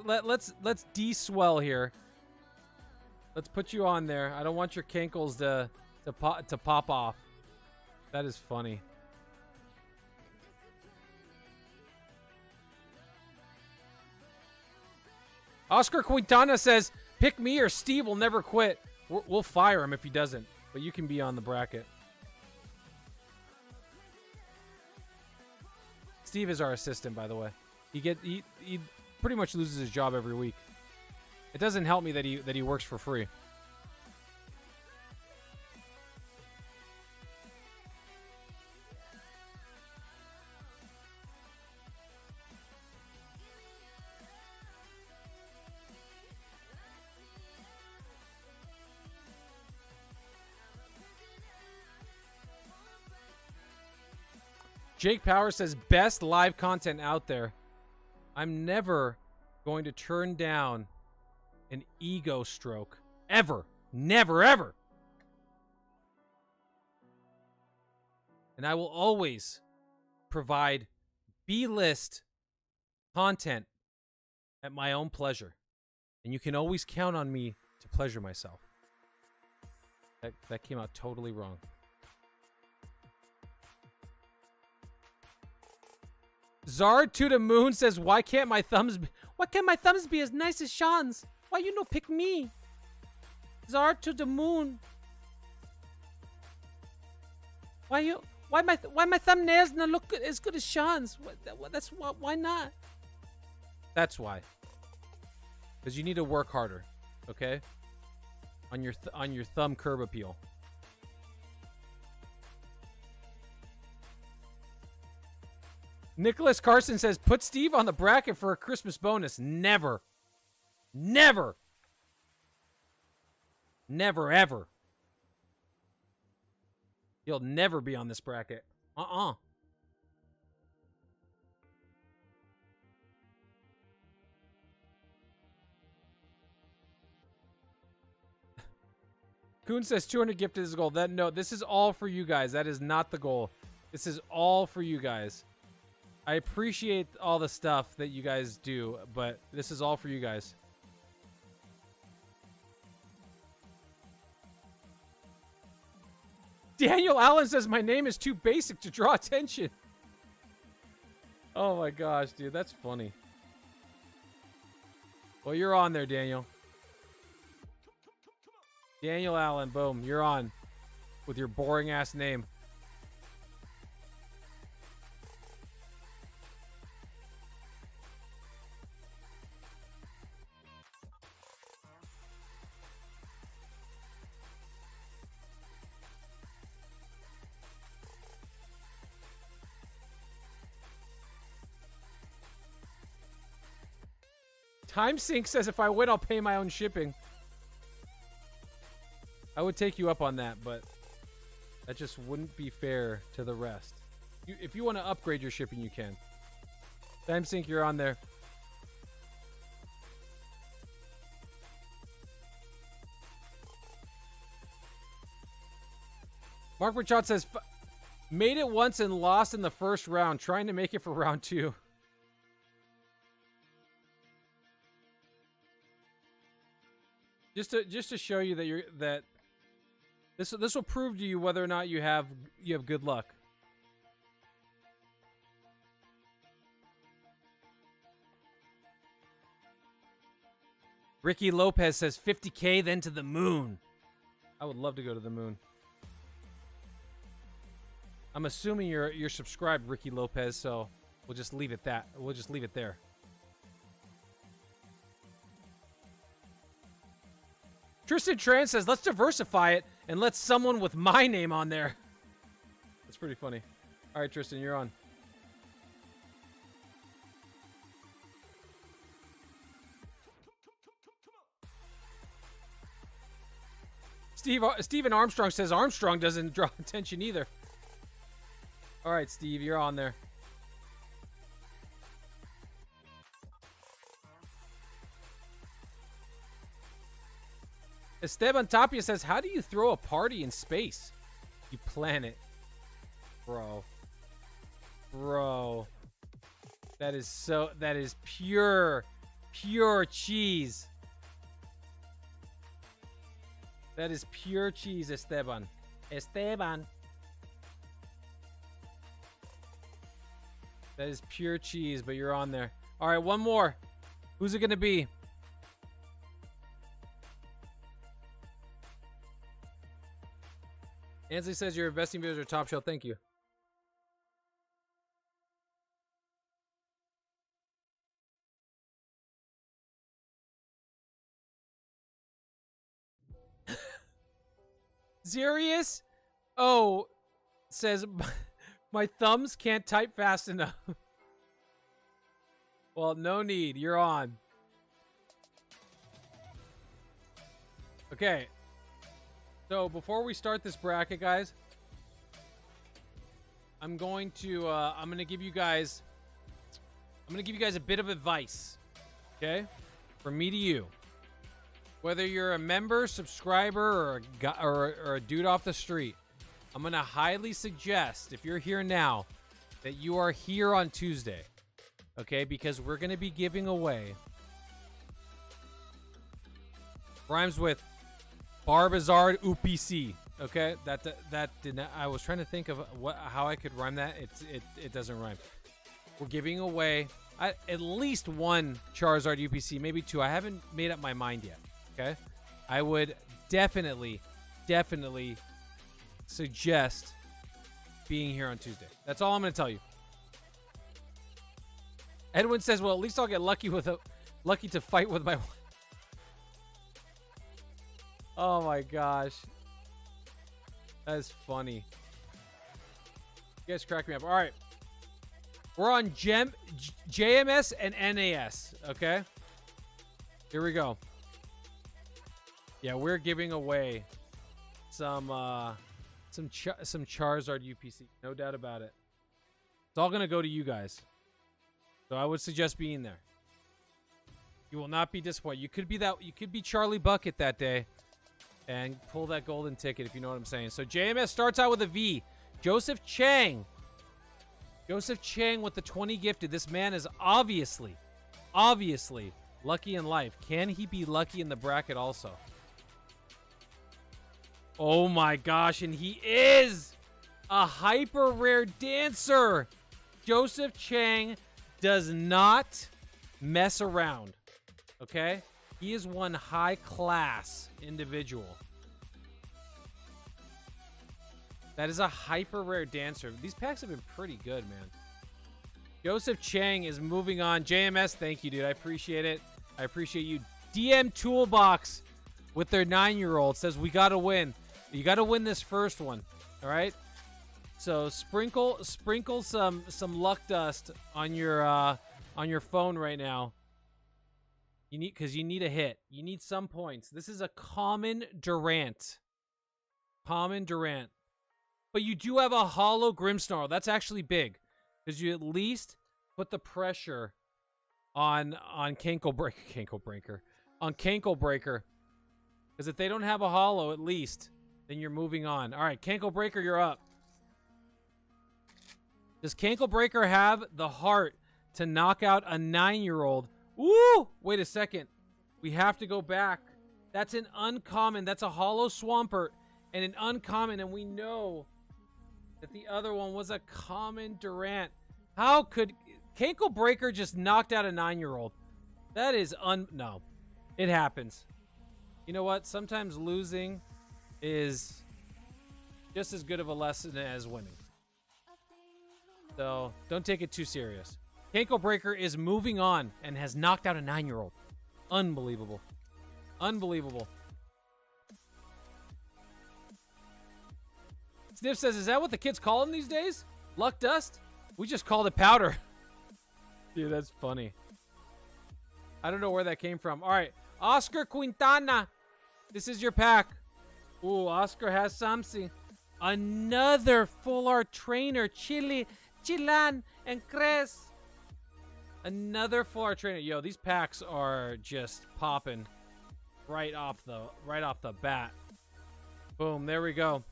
de-swell here. Let's put you on there. I don't want your cankles to pop off. That is funny. Oscar Quintana says, "Pick me or Steve will never quit. We'll fire him if he doesn't, but you can be on the bracket." Steve is our assistant, by the way. He pretty much loses his job every week. It doesn't help me that he works for free. Jake Power says, "Best live content out there. I'm never going to turn down an ego stroke. Ever. Never, ever. And I will always provide B-list content at my own pleasure. And you can always count on me to pleasure myself." That came out totally wrong. Zard to the Moon says, why can't my thumbs be as nice as Sean's? Why you no pick me? Zard to the Moon. Why my thumbnails not look as good as Sean's? Why not? That's why. Because you need to work harder, okay? On your thumb curb appeal. Nicholas Carson says, "Put Steve on the bracket for a Christmas bonus." Never. Never. Never, ever. He'll never be on this bracket. Coon says 200 gifted is the goal. No, this is all for you guys. That is not the goal. This is all for you guys. I appreciate all the stuff that you guys do, but this is all for you guys. Daniel Allen says, "My name is too basic to draw attention." Oh my gosh, dude, that's funny. Well, you're on there, Daniel. Daniel Allen, boom, you're on with your boring ass name. TimeSync says, "If I win, I'll pay my own shipping." I would take you up on that, but that just wouldn't be fair to the rest. If you want to upgrade your shipping, you can. TimeSync, you're on there. Mark Richard says, "Made it once and lost in the first round. Trying to make it for round 2. Just to show you that This will prove to you whether or not you have good luck. Ricky Lopez says 50K, then to the moon. I would love to go to the moon. I'm assuming you're subscribed, Ricky Lopez, so we'll just leave it that. We'll just leave it there. Tristan Tran says, let's diversify it and let someone with my name on there. That's pretty funny. All right, Tristan, you're on. Steven Armstrong says Armstrong doesn't draw attention either. All right, Steve, you're on there. Esteban Tapia says, how do you throw a party in space? You plan it. Bro. That is pure cheese. That is pure cheese, Esteban. Esteban. That is pure cheese, but you're on there. All right, one more. Who's it going to be? Ansley says your investing videos are top shelf. Thank you. Zerius? Oh, says my thumbs can't type fast enough. Well, no need. You're on. Okay. So before we start this bracket, guys, I'm going to give you guys a bit of advice. Okay? From me to you. Whether you're a member, subscriber, or a dude off the street, I'm going to highly suggest, if you're here now, that you are here on Tuesday. Okay? Because we're going to be giving away. Rhymes with Barbazard UPC. Okay? That did not. I was trying to think of how I could rhyme that. It doesn't rhyme. We're giving away at least one Charizard UPC, maybe two. I haven't made up my mind yet. Okay, I would definitely suggest being here on Tuesday. That's all I'm going to tell you. Edwin says, "Well, at least I'll get lucky to fight with my." Oh my gosh, that is funny. You guys crack me up. All right, we're on JMS and NAS. Okay, here we go. Yeah, we're giving away some Charizard UPC, no doubt about it. It's all gonna go to you guys, so I would suggest being there. You will not be disappointed. You could be Charlie Bucket that day, and pull that golden ticket if you know what I'm saying. So JMS starts out with a V. Joseph Chang with the 20 gifted. This man is obviously lucky in life. Can he be lucky in the bracket also? Oh my gosh, and he is a hyper rare dancer. Joseph Chang does not mess around. Okay? He is one high class individual. That is a hyper rare dancer. These packs have been pretty good, man. Joseph Chang is moving on. JMS, thank you, dude. I appreciate it. I appreciate you. DM Toolbox with their 9-year-old says we gotta win. You got to win this first one, all right? So sprinkle some luck dust on your phone right now. Because you need a hit. You need some points. This is a common Durant. But you do have a hollow Grimmsnarl. That's actually big, because you at least put the pressure on Cankle Breaker. Because if they don't have a hollow, at least, then you're moving on. All right, Cankle Breaker, you're up. Does Cankle Breaker have the heart to knock out a 9-year-old? Ooh, wait a second. We have to go back. That's an uncommon. That's a hollow Swampert. and an uncommon, and we know that the other one was a common Durant. How could Cankle Breaker just knocked out a 9-year-old? That is no. It happens. You know what? Sometimes losing is just as good of a lesson as winning. So don't take it too serious. Cankle Breaker is moving on and has knocked out a 9-year-old. Unbelievable. Unbelievable. Sniff says, is that what the kids call them these days? Luck dust? We just called it powder. Dude, that's funny. I don't know where that came from. All right. Oscar Quintana. This is your pack. Ooh, Oscar has something. Another full art trainer. Chile, Chilan, and Cres. Another full art trainer. Yo, these packs are just popping right off the bat. Boom, there we go.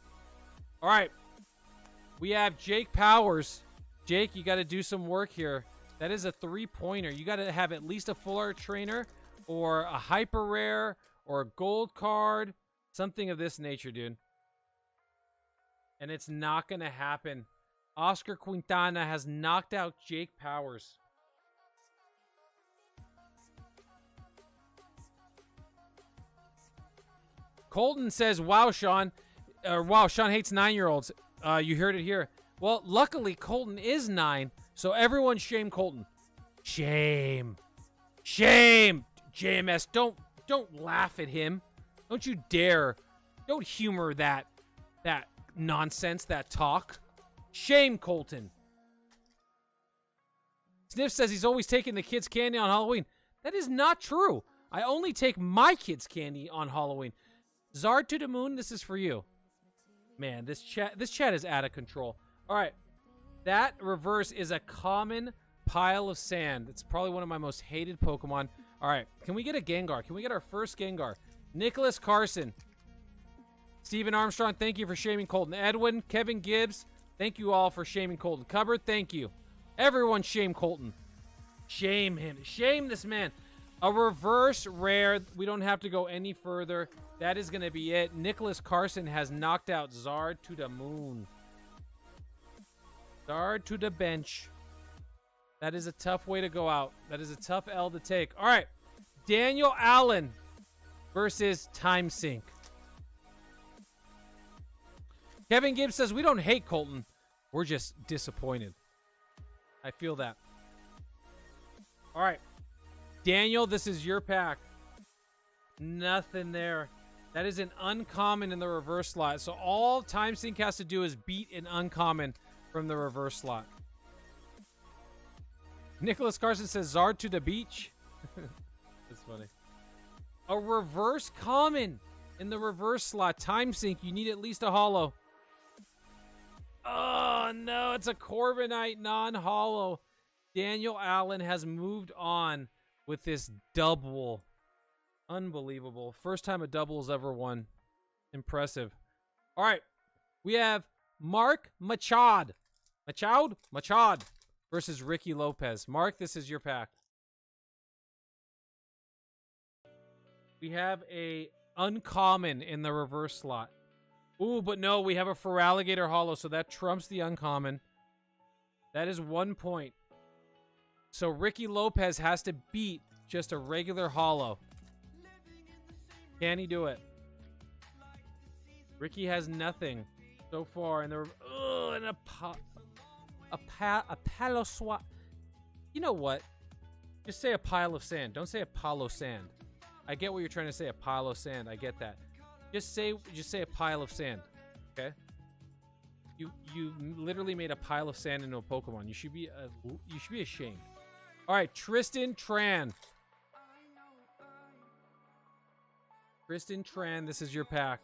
All right. We have Jake Powers. Jake, you got to do some work here. That is a 3-pointer. You got to have at least a full art trainer or a hyper rare or a gold card, something of this nature, dude. And it's not going to happen. Oscar Quintana has knocked out Jake Powers. Colton says, wow, Sean. Wow, Sean hates 9-year-olds. You heard it here. Well, luckily, Colton is 9, so everyone shame Colton. Shame. Shame. JMS, don't laugh at him. Don't you dare. Don't humor that nonsense, that talk. Shame Colton. Sniff says he's always taking the kids' candy on Halloween. That is not true. I only take my kids' candy on Halloween. Zard to the Moon, this is for you. Man, this chat is out of control. All right. That reverse is a common pile of sand. It's probably one of my most hated Pokemon. All right. Can we get a Gengar? Can we get our first Gengar? Nicholas Carson. Stephen Armstrong, thank you for shaming Colton. Edwin, Kevin Gibbs, thank you all for shaming Colton. Cupboard, thank you. Everyone shame Colton. Shame him. Shame this man. A reverse rare. We don't have to go any further. That is going to be it. Nicholas Carson has knocked out Zard to the moon. Zard to the bench. That is a tough way to go out. That is a tough L to take. All right. Daniel Allen versus Time Sink. Kevin Gibbs says, we don't hate Colton. We're just disappointed. I feel that. All right. Daniel, this is your pack. Nothing there. That is an uncommon in the reverse slot. So all Time Sink has to do is beat an uncommon from the reverse slot. Nicholas Carson says, Zard to the beach. That's funny. A reverse common in the reverse slot. Time Sink, you need at least a holo. Oh, no, it's a Corbinite non-holo. Daniel Allen has moved on with this double. Unbelievable. First time a double's ever won. Impressive. All right. We have Mark Machad. Machad versus Ricky Lopez. Mark, this is your pack. We have a uncommon in the reverse slot. Ooh, but no, we have a Feraligatr holo, so that trumps the uncommon. That is 1 point. So Ricky Lopez has to beat just a regular holo. Can he do it? Ricky has nothing so far, and there. And a palo swat. You know what? Just say a pile of sand. Don't say a palo sand. I get what you're trying to say. A pile of sand. I get that. Just say a pile of sand. Okay. You literally made a pile of sand into a Pokemon. You should be ashamed. All right, Tristan Tran. Tristan Tran, this is your pack.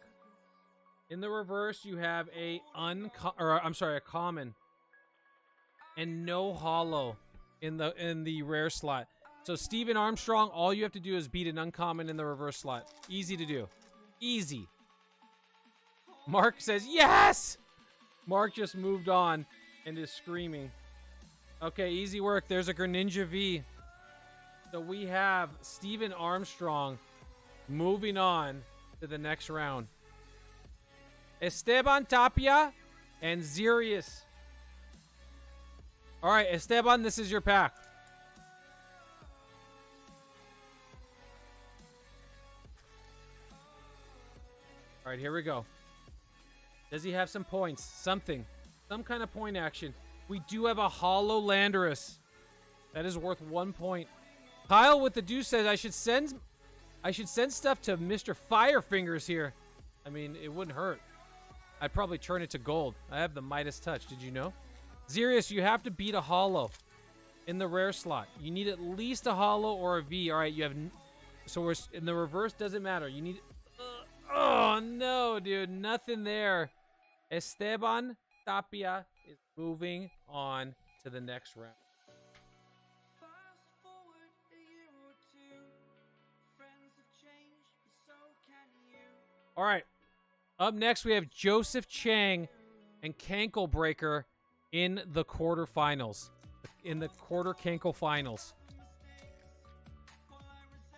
In the reverse, you have a common and no holo in the rare slot. So Stephen Armstrong, all you have to do is beat an uncommon in the reverse slot. Easy to do. Easy. Mark says, yes! Mark just moved on and is screaming. Okay, easy work. There's a Greninja V. So we have Stephen Armstrong moving on to the next round. Esteban Tapia and Zirius. All right, Esteban, this is your pack. All right, here we go. Does he have some points? Something. Some kind of point action. We do have a Hollow Landorus. That is worth 1 point. Kyle with the deuce says I should send stuff to Mr. Firefingers here. I mean, it wouldn't hurt. I'd probably turn it to gold. I have the Midas touch. Did you know? Zirius, you have to beat a Hollow in the rare slot. You need at least a Hollow or a V. All right, you have... So we're in the reverse. Doesn't matter. You need... oh, no, dude. Nothing there. Esteban Tapia is moving on to the next round. All right. Up next, we have Joseph Chang and Cankle Breaker in the quarterfinals. In the quarter Cankle finals.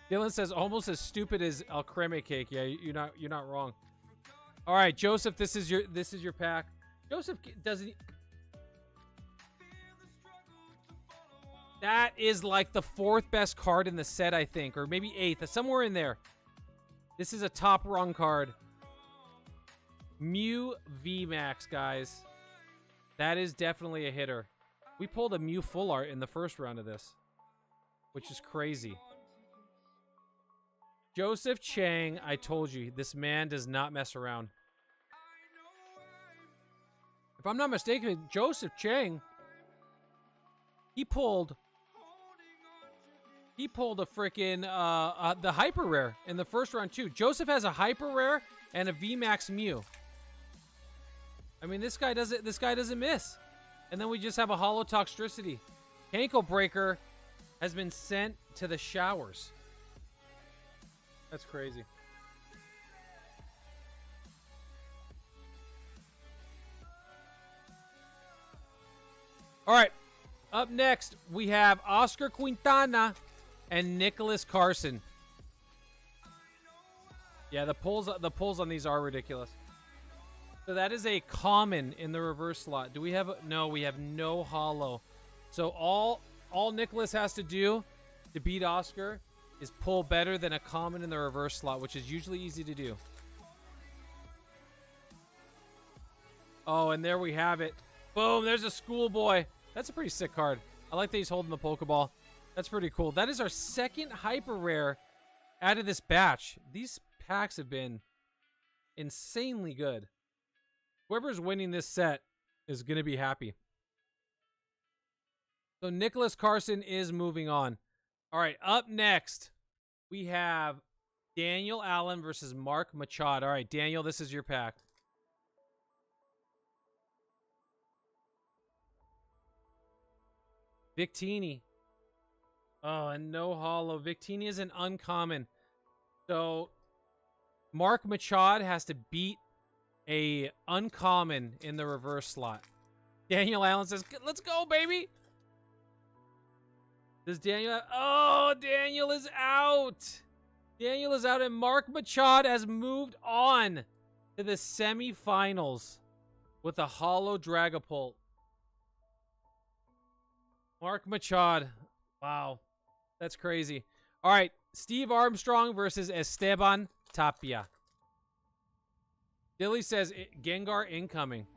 Dylan says almost as stupid as El Creme Cake. Yeah, you're not wrong. All right, Joseph, this is your pack. Joseph doesn't. That is like the 4th best card in the set, I think, or maybe 8th, somewhere in there. This is a top rung card. Mew VMAX, guys. That is definitely a hitter. We pulled a Mew full art in the first round of this, which is crazy. Joseph Chang, I told you, this man does not mess around. If I'm not mistaken, Joseph Chang, he pulled a freaking the hyper rare in the first round too. Joseph has a hyper rare and a VMAX Mew. I mean, this guy doesn't miss. And then we just have a Hollow Toxtricity. Cankle Breaker has been sent to the showers. That's crazy. All right. Up next, we have Oscar Quintana and Nicholas Carson. Yeah, the pulls on these are ridiculous. So that is a common in the reverse slot. Do we have no? We have no hollow. So all Nicholas has to do to beat Oscar is pull better than a common in the reverse slot, which is usually easy to do. Oh, and there we have it. Boom, there's a schoolboy. That's a pretty sick card. I like that he's holding the Pokeball. That's pretty cool. That is our second hyper rare out of this batch. These packs have been insanely good. Whoever's winning this set is going to be happy. So Nicholas Carson is moving on. All right, up next, we have Daniel Allen versus Mark Machado. All right, Daniel, this is your pack. Victini. Oh, and no hollow. Victini is an uncommon. So Mark Machado has to beat a uncommon in the reverse slot. Daniel Allen says, let's go, baby. Does Daniel... Oh, Daniel is out. Daniel is out, and Mark Machado has moved on to the semifinals with a hollow Dragapult. Mark Machado. Wow. That's crazy. All right. Steve Armstrong versus Esteban Tapia. Dilly says Gengar incoming.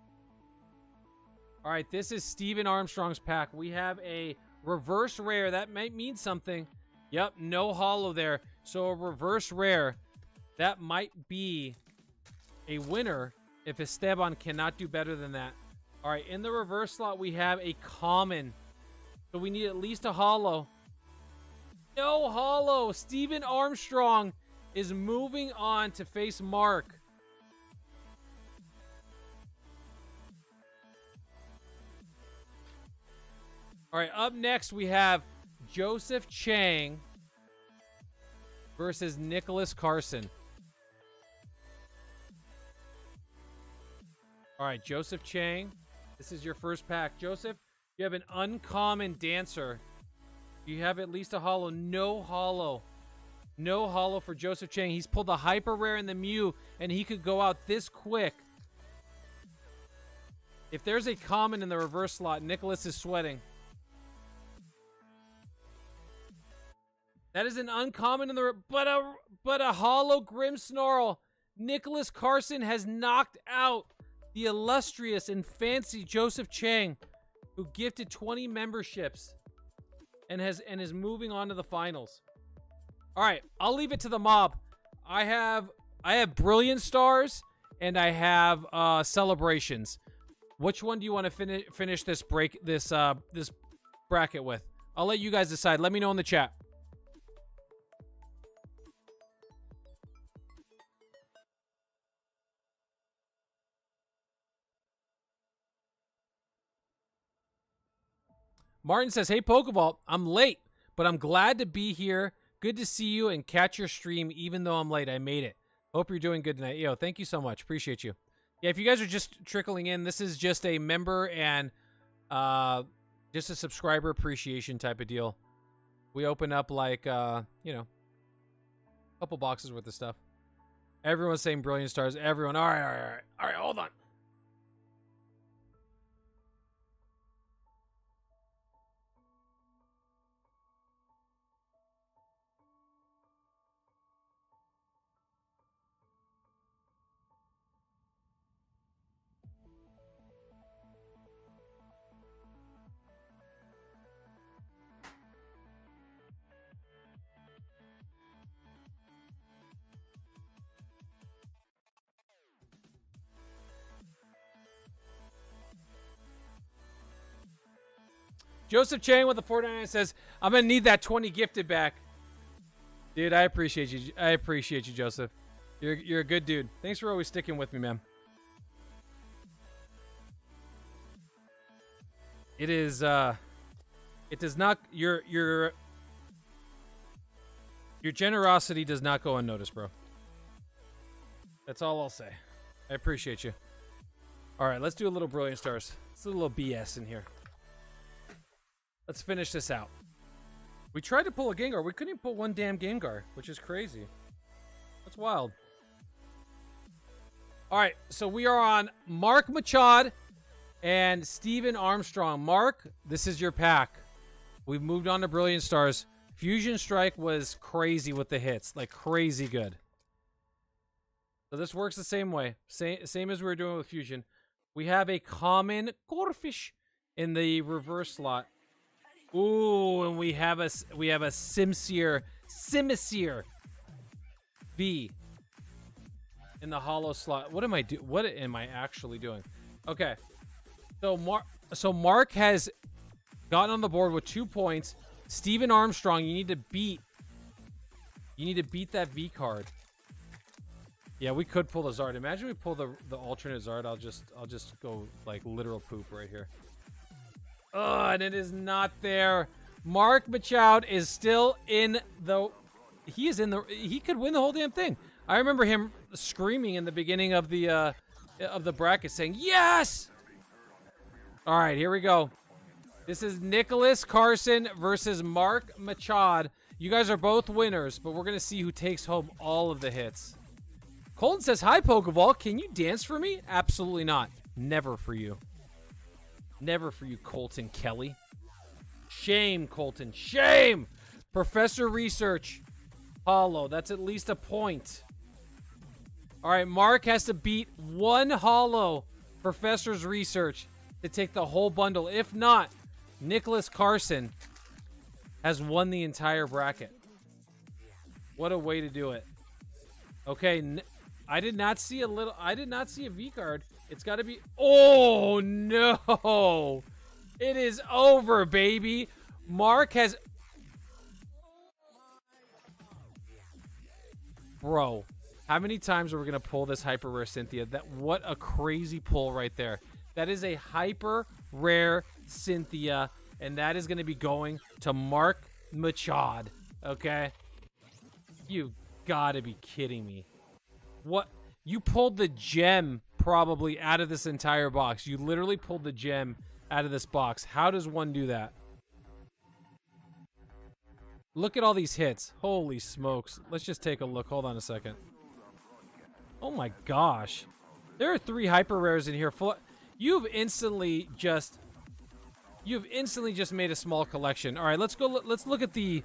All right. This is Steven Armstrong's pack. We have a reverse rare. That might mean something. Yep. No hollow there. So a reverse rare. That might be a winner if Esteban cannot do better than that. All right. In the reverse slot, we have a common. So we need at least a hollow. No hollow. Steven Armstrong is moving on to face Mark. All right, up next we have Joseph Chang versus Nicholas Carson. All right, Joseph Chang, this is your first pack. Joseph, you have an uncommon Dancer. You have at least a hollow. No hollow. No hollow for Joseph Chang. He's pulled the hyper rare and the Mew, and he could go out this quick If there's a common in the reverse slot, Nicholas is sweating. That is an uncommon in the but a hollow Grimmsnarl. Nicholas Carson has knocked out the illustrious and fancy Joseph Chang, who gifted 20 memberships and is moving on to the finals. All right, I'll leave it to the mob. I have Brilliant Stars and I have Celebrations. Which one do you want to finish this this bracket with? I'll let you guys decide. Let me know in the chat. Martin says, "Hey Pokeball, I'm late, but I'm glad to be here. Good to see you and catch your stream even though I'm late. I made it. Hope you're doing good tonight." Yo, thank you so much. Appreciate you. Yeah, if you guys are just trickling in, this is just a member and just a subscriber appreciation type of deal. We open up like, you know, a couple boxes worth of stuff. Everyone's saying Brilliant Stars. Everyone. All right, hold on. Joseph Chang with the 49 says, "I'm gonna need that 20 gifted back." Dude, I appreciate you. I appreciate you, Joseph. You're a good dude. Thanks for always sticking with me, man. It is it does not your generosity does not go unnoticed, bro. That's all I'll say. I appreciate you. All right, let's do a little Brilliant Stars. Let's do a little BS in here. Let's finish this out. We tried to pull a Gengar. We couldn't even pull one damn Gengar, which is crazy. That's wild. All right, so we are on Mark Machad and Steven Armstrong. Mark, this is your pack. We've moved on to Brilliant Stars. Fusion Strike was crazy with the hits, like crazy good. So this works the same way. Same as we were doing with Fusion. We have a common Corphish in the reverse slot. Ooh, and we have a Simisear V in the hollow slot. What am I actually doing? Okay. So Mark has gotten on the board with 2 points. Steven Armstrong, you need to beat that V card. Yeah, we could pull the Zard. Imagine we pull the alternate Zard. I'll just go like literal poop right here. Oh, and it is not there. Mark Machad is still in the... He could win the whole damn thing. I remember him screaming in the beginning of the bracket saying, "Yes!" All right, here we go. This is Nicholas Carson versus Mark Machad. You guys are both winners, but we're going to see who takes home all of the hits. Colton says, "Hi, Pokeball. Can you dance for me?" Absolutely not. Never for you. Never for you, Colton Kelly. Shame, Colton. Shame! Professor Research. Hollow. That's at least a point. All right, Mark has to beat one hollow Professor's Research to take the whole bundle. If not, Nicholas Carson has won the entire bracket. What a way to do it. Okay, I did not see a V card. It's got to be... Oh, no. It is over, baby. Mark has... Bro, how many times are we going to pull this hyper rare Cynthia? What a crazy pull right there. That is a hyper rare Cynthia, and that is going to be going to Mark Machad. Okay? You got to be kidding me. What? You pulled the gem probably out of this entire box. You literally pulled the gem out of this box. How does one do that? Look at all these hits. Holy smokes. Let's just take a look. Hold on a second. Oh my gosh. There are 3 hyper rares in here. You've instantly just made a small collection. All right, let's go. Let's look at the,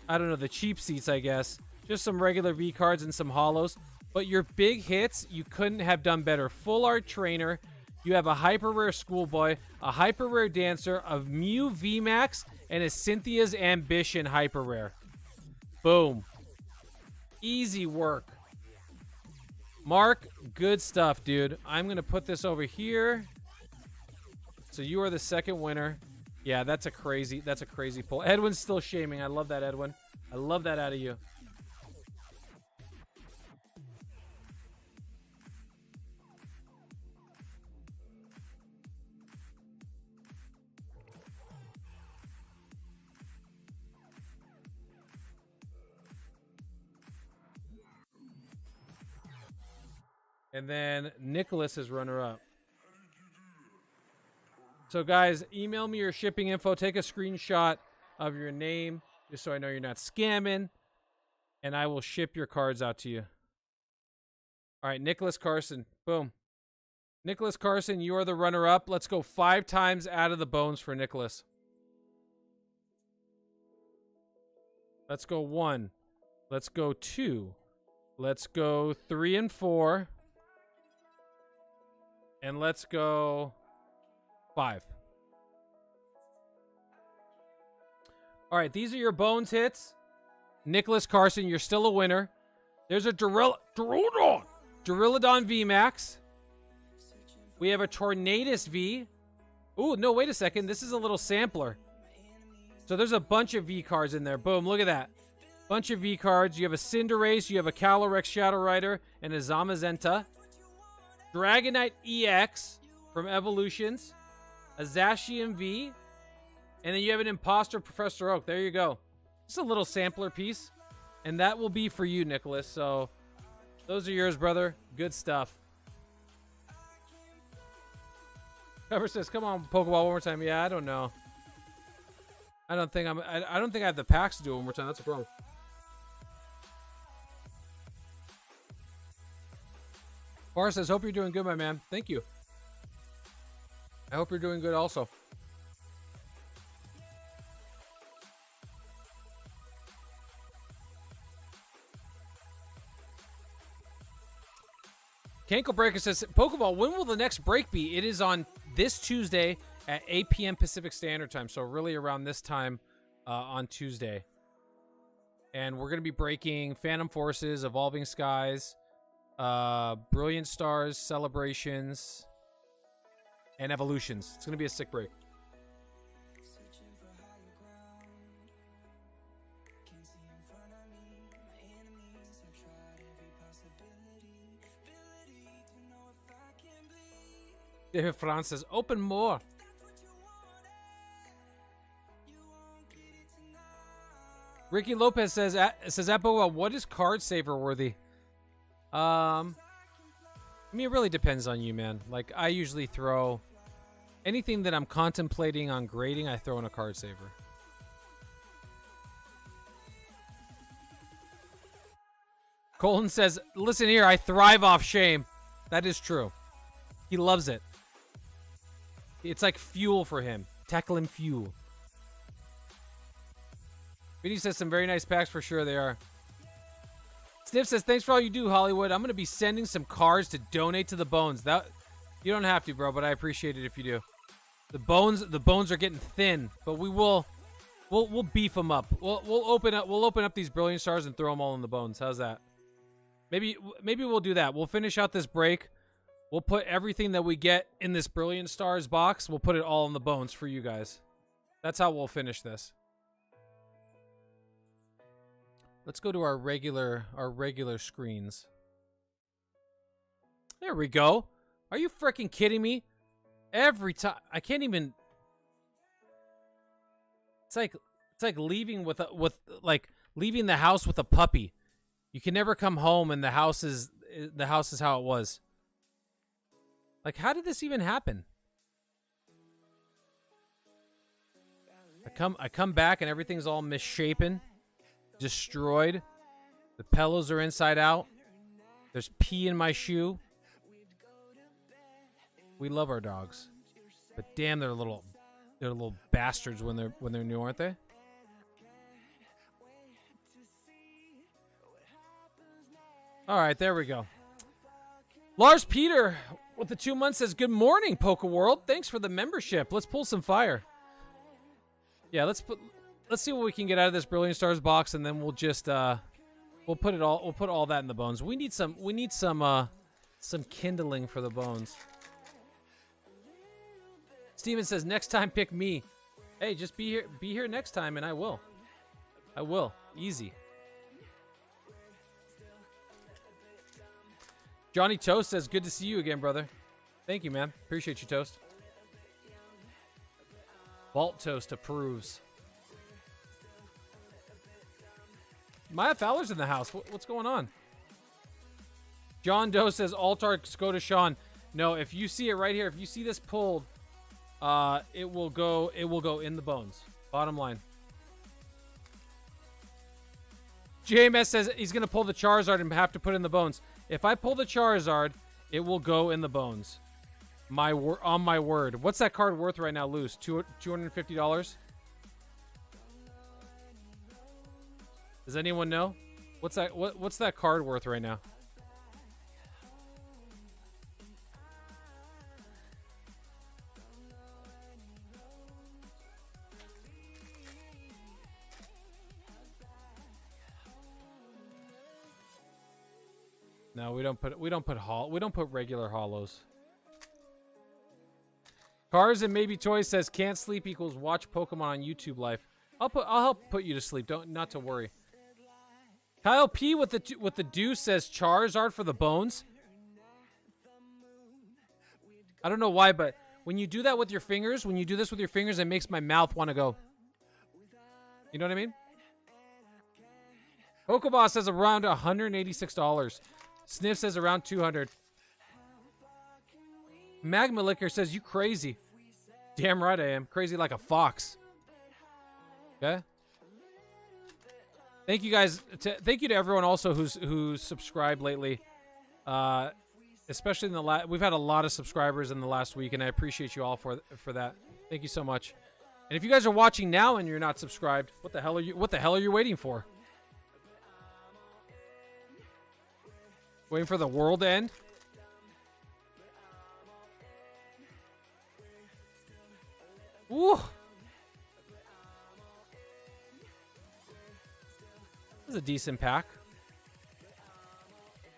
I don't know, the cheap seats, I guess. Just some regular V cards and some holos. But your big hits, you couldn't have done better. Full art trainer. You have a hyper rare schoolboy, a hyper rare dancer, a Mew VMAX, and a Cynthia's Ambition hyper rare. Boom. Easy work. Mark, good stuff, dude. I'm going to put this over here. So you are the second winner. Yeah, that's a crazy pull. Edwin's still shaming. I love that, Edwin. I love that out of you. And then Nicholas is runner-up. So, guys, email me your shipping info. Take a screenshot of your name, just so I know you're not scamming. And I will ship your cards out to you. All right, Nicholas Carson. Boom. Nicholas Carson, you are the runner-up. Let's go 5 times out of the bones for Nicholas. Let's go 1. Let's go 2. Let's go 3 and 4. And let's go 5. All right, these are your bones hits. Nicholas Carson, you're still a winner. There's a Duraludon VMAX. We have a Tornadus V. Ooh, no, wait a second. This is a little sampler. So there's a bunch of V cards in there. Boom, look at that. Bunch of V cards. You have a Cinderace, you have a Calyrex Shadow Rider, and a Zamazenta. Dragonite EX from Evolutions, a Zacian V, and then you have an Imposter Professor Oak. There you go. Just a little sampler piece, and that will be for you, Nicholas. So those are yours, brother. Good stuff. Cover says, "Come on, Pokeball, one more time." Yeah, I don't know. I don't think I have the packs to do it one more time. That's a problem. Bar says, "Hope you're doing good, my man." Thank you. I hope you're doing good also. Cankle Breaker says, "Pokeball, when will the next break be?" It is on this Tuesday at 8 p.m. Pacific Standard Time. So really around this time on Tuesday. And we're going to be breaking Phantom Forces, Evolving Skies, Brilliant Stars, Celebrations, and Evolutions. It's going to be a sick break. David France says, "Open more." Ricky Lopez says, "Apple, what is card saver worthy?" I mean, it really depends on you, man. Like, I usually throw anything that I'm contemplating on grading, I throw in a card saver. Colton says, "Listen here, I thrive off shame." That is true. He loves it. It's like fuel for him. Tackling fuel. Vinny says, "Some very nice packs for sure they are." Sniff says, "Thanks for all you do, Hollywood. I'm going to be sending some cards to donate to the Bones." That you don't have to, bro, but I appreciate it if you do. The bones are getting thin, but we'll beef them up. We'll open up these Brilliant Stars and throw them all in the Bones. How's that? Maybe we'll do that. We'll finish out this break. We'll put everything that we get in this Brilliant Stars box. We'll put it all in the Bones for you guys. That's how we'll finish this. Let's go to our regular screens. There we go. Are you freaking kidding me? Every time I can't even. It's like leaving leaving the house with a puppy. You can never come home and the house is how it was. Like, how did this even happen? I come back and everything's all misshapen, destroyed. The pillows are inside out. There's pee in my shoe. We love our dogs. But damn, they're little bastards when they're new, aren't they? All right, there we go. Lars Peter with the 2 months says, "Good morning, Poke World. Thanks for the membership. Let's pull some fire." Yeah, let's see what we can get out of this Brilliant Stars box, and then we'll just we'll put all that in the bones. We need some kindling for the bones. Steven says, "Next time pick me." Hey, just be here next time, and I will. Easy. Johnny Toast says, "Good to see you again, brother." Thank you, man. Appreciate you, Toast. Vault Toast approves. Maya Fowler's in the house. What's going on? John Doe says, "All targets go to Sean." No, if you see it right here, if you see this pulled, it will go in the bones. Bottom line. JMS says he's gonna pull the Charizard and have to put it in the bones. If I pull the Charizard, it will go in the bones. On my word. What's that card worth right now, loose? $250? Does anyone know? What's that card worth right now? No, we don't put regular hollows. Cars and Maybe Toys says, "Can't sleep equals watch Pokemon on YouTube Live." I'll help put you to sleep. Not to worry. Kyle P with the deuce says, "Charizard for the bones." I don't know why, but when you do that with your fingers, when you do this with your fingers, it makes my mouth want to go. You know what I mean? Pokeball says around $186. Sniff says around 200. Magma Liquor says, "You crazy." Damn right I am. Crazy like a fox. Okay? Thank you guys. Thank you to everyone also who's subscribed lately. Especially in the we've had a lot of subscribers in the last week, and I appreciate you all for that. Thank you so much. And if you guys are watching now and you're not subscribed, what the hell are you waiting for? Waiting for the world to end? Ooh. This is a decent pack.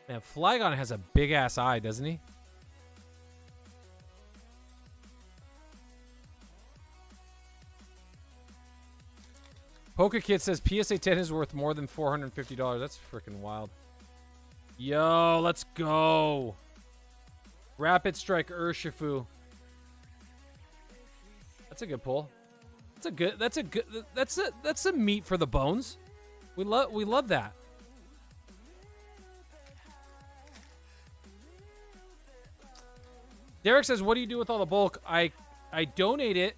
Man, Flygon has a big ass eye, doesn't he? PokeKid says PSA 10 is worth more than $450. That's freaking wild. Yo, let's go. Rapid Strike Urshifu. That's a good pull. That's a meat for the bones. We love that. Derek says, "What do you do with all the bulk?" I donate it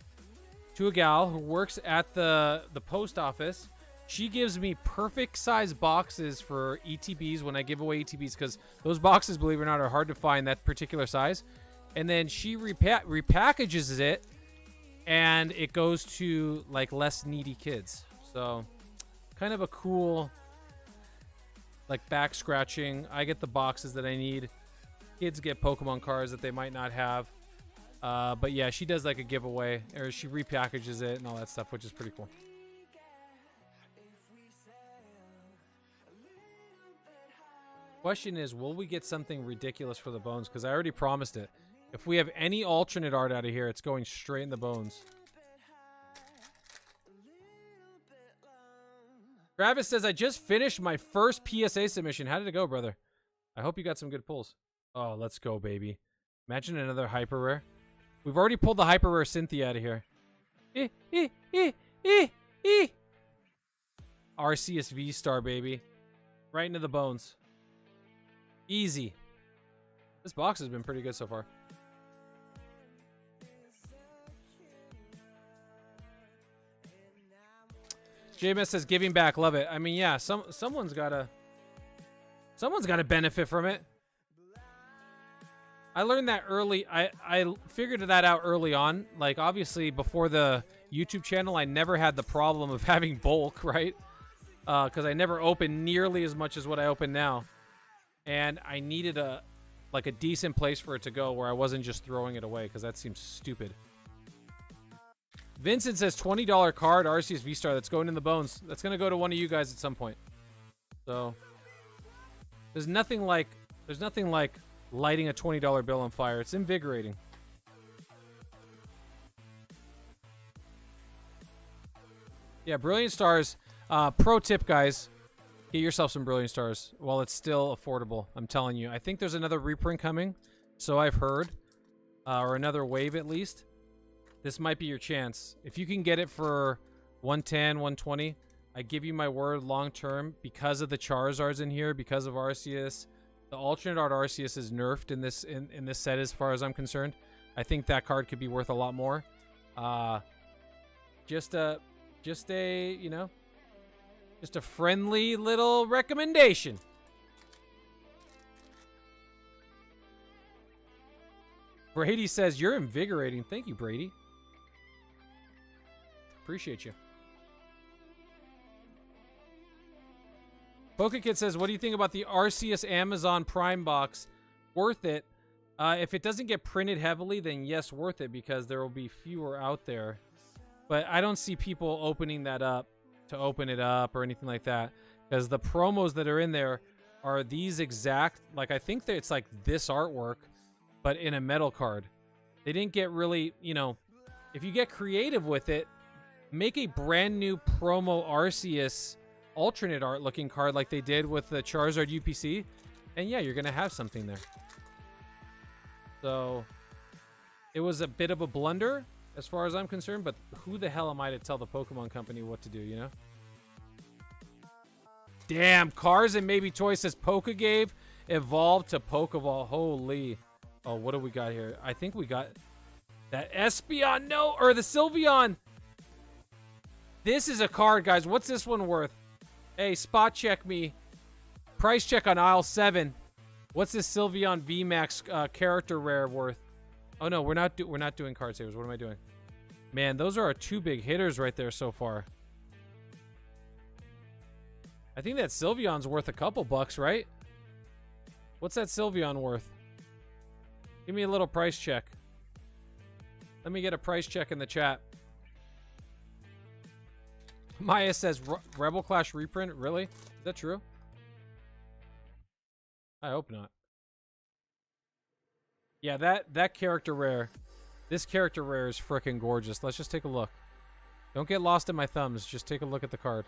to a gal who works at the post office. She gives me perfect size boxes for ETBs when I give away ETBs, because those boxes, believe it or not, are hard to find that particular size. And then she repackages it, and it goes to like less needy kids. So kind of a cool like back scratching. I get the boxes that I need. Kids get Pokemon cards that they might not have. But yeah, she does like a giveaway, or she repackages it and all that stuff, which is pretty cool. Question is, will we get something ridiculous for the bones? Because I already promised it. If we have any alternate art out of here, it's going straight in the bones. Travis says, "I just finished my first PSA submission. How did it go, brother? I hope you got some good pulls." Oh, let's go, baby. Imagine another hyper rare. We've already pulled the hyper rare Cynthia out of here. Arceus V-Star, baby. Right into the bones. Easy. This box has been pretty good so far. JMS says, "Giving back, love it." I mean, yeah, someone's gotta benefit from it. I learned that early. I figured that out early on. Like, obviously, before the YouTube channel, I never had the problem of having bulk, right? Because I never opened nearly as much as what I open now. And I needed a decent place for it to go where I wasn't just throwing it away, because that seems stupid. Vincent says $20 card, Arceus V-Star. That's going in the bones. That's going to go to one of you guys at some point. So, there's nothing like lighting a $20 bill on fire. It's invigorating. Yeah, Brilliant Stars. Pro tip, guys. Get yourself some Brilliant Stars while it's still affordable. I'm telling you. I think there's another reprint coming, so I've heard. Or another wave, at least. This might be your chance. If you can get it for 110, 120, I give you my word, long term, because of the Charizards in here, because of Arceus. The alternate art Arceus is nerfed in this set as far as I'm concerned. I think that card could be worth a lot more. Just a friendly little recommendation. Brady says, you're invigorating. Thank you, Brady. Appreciate you. PokeKid says, what do you think about the Arceus Amazon Prime box? Worth it. If it doesn't get printed heavily, then yes, worth it, because there will be fewer out there. But I don't see people opening that up to open it up or anything like that, because the promos that are in there are these exact, like, I think that it's like this artwork, but in a metal card. They didn't get really, if you get creative with it, make a brand new promo Arceus alternate art looking card like they did with the Charizard UPC, and yeah, you're gonna have something there. So it was a bit of a blunder as far as I'm concerned, but who the hell am I to tell the Pokemon Company what to do, Damn, Cars and Maybe Toys says Pokegave evolved to Pokeball. Holy. Oh, what do we got here? I think we got that Espeon, or the Sylveon. This is a card, guys. What's this one worth? Hey, spot check me. Price check on aisle 7. What's this Sylveon VMAX character rare worth? Oh no, we're not doing card savers. What am I doing? Man, those are our two big hitters right there so far. I think that Sylveon's worth a couple bucks, right? What's that Sylveon worth? Give me a little price check. Let me get a price check in the chat. Maya says Rebel Clash reprint. Really? Is that true? I hope not. Yeah, that character rare. This character rare is freaking gorgeous. Let's just take a look. Don't get lost in my thumbs. Just take a look at the card.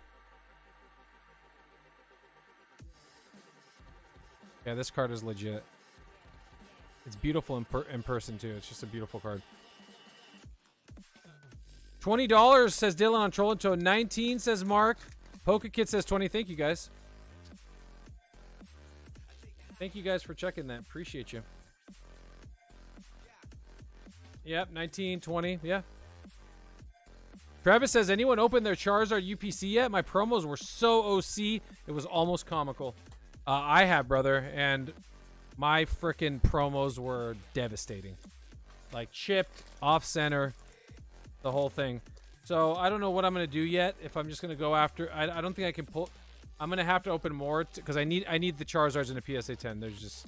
Yeah, this card is legit. It's beautiful in person, too. It's just a beautiful card. $20 says Dylan on Trollito. 19 says Mark. PokeKid says 20. Thank you, guys. Thank you guys for checking that. Appreciate you. Yep, 19, 20. Yeah. Travis says, anyone opened their Charizard UPC yet? My promos were so OC, it was almost comical. I have, brother, and my frickin' promos were devastating. Like, chipped, off-center, the whole thing. So, I don't know what I'm going to do yet. If I'm just going to go after... I don't think I can pull... I'm going to have to open more, because I need the Charizards in a PSA 10. There's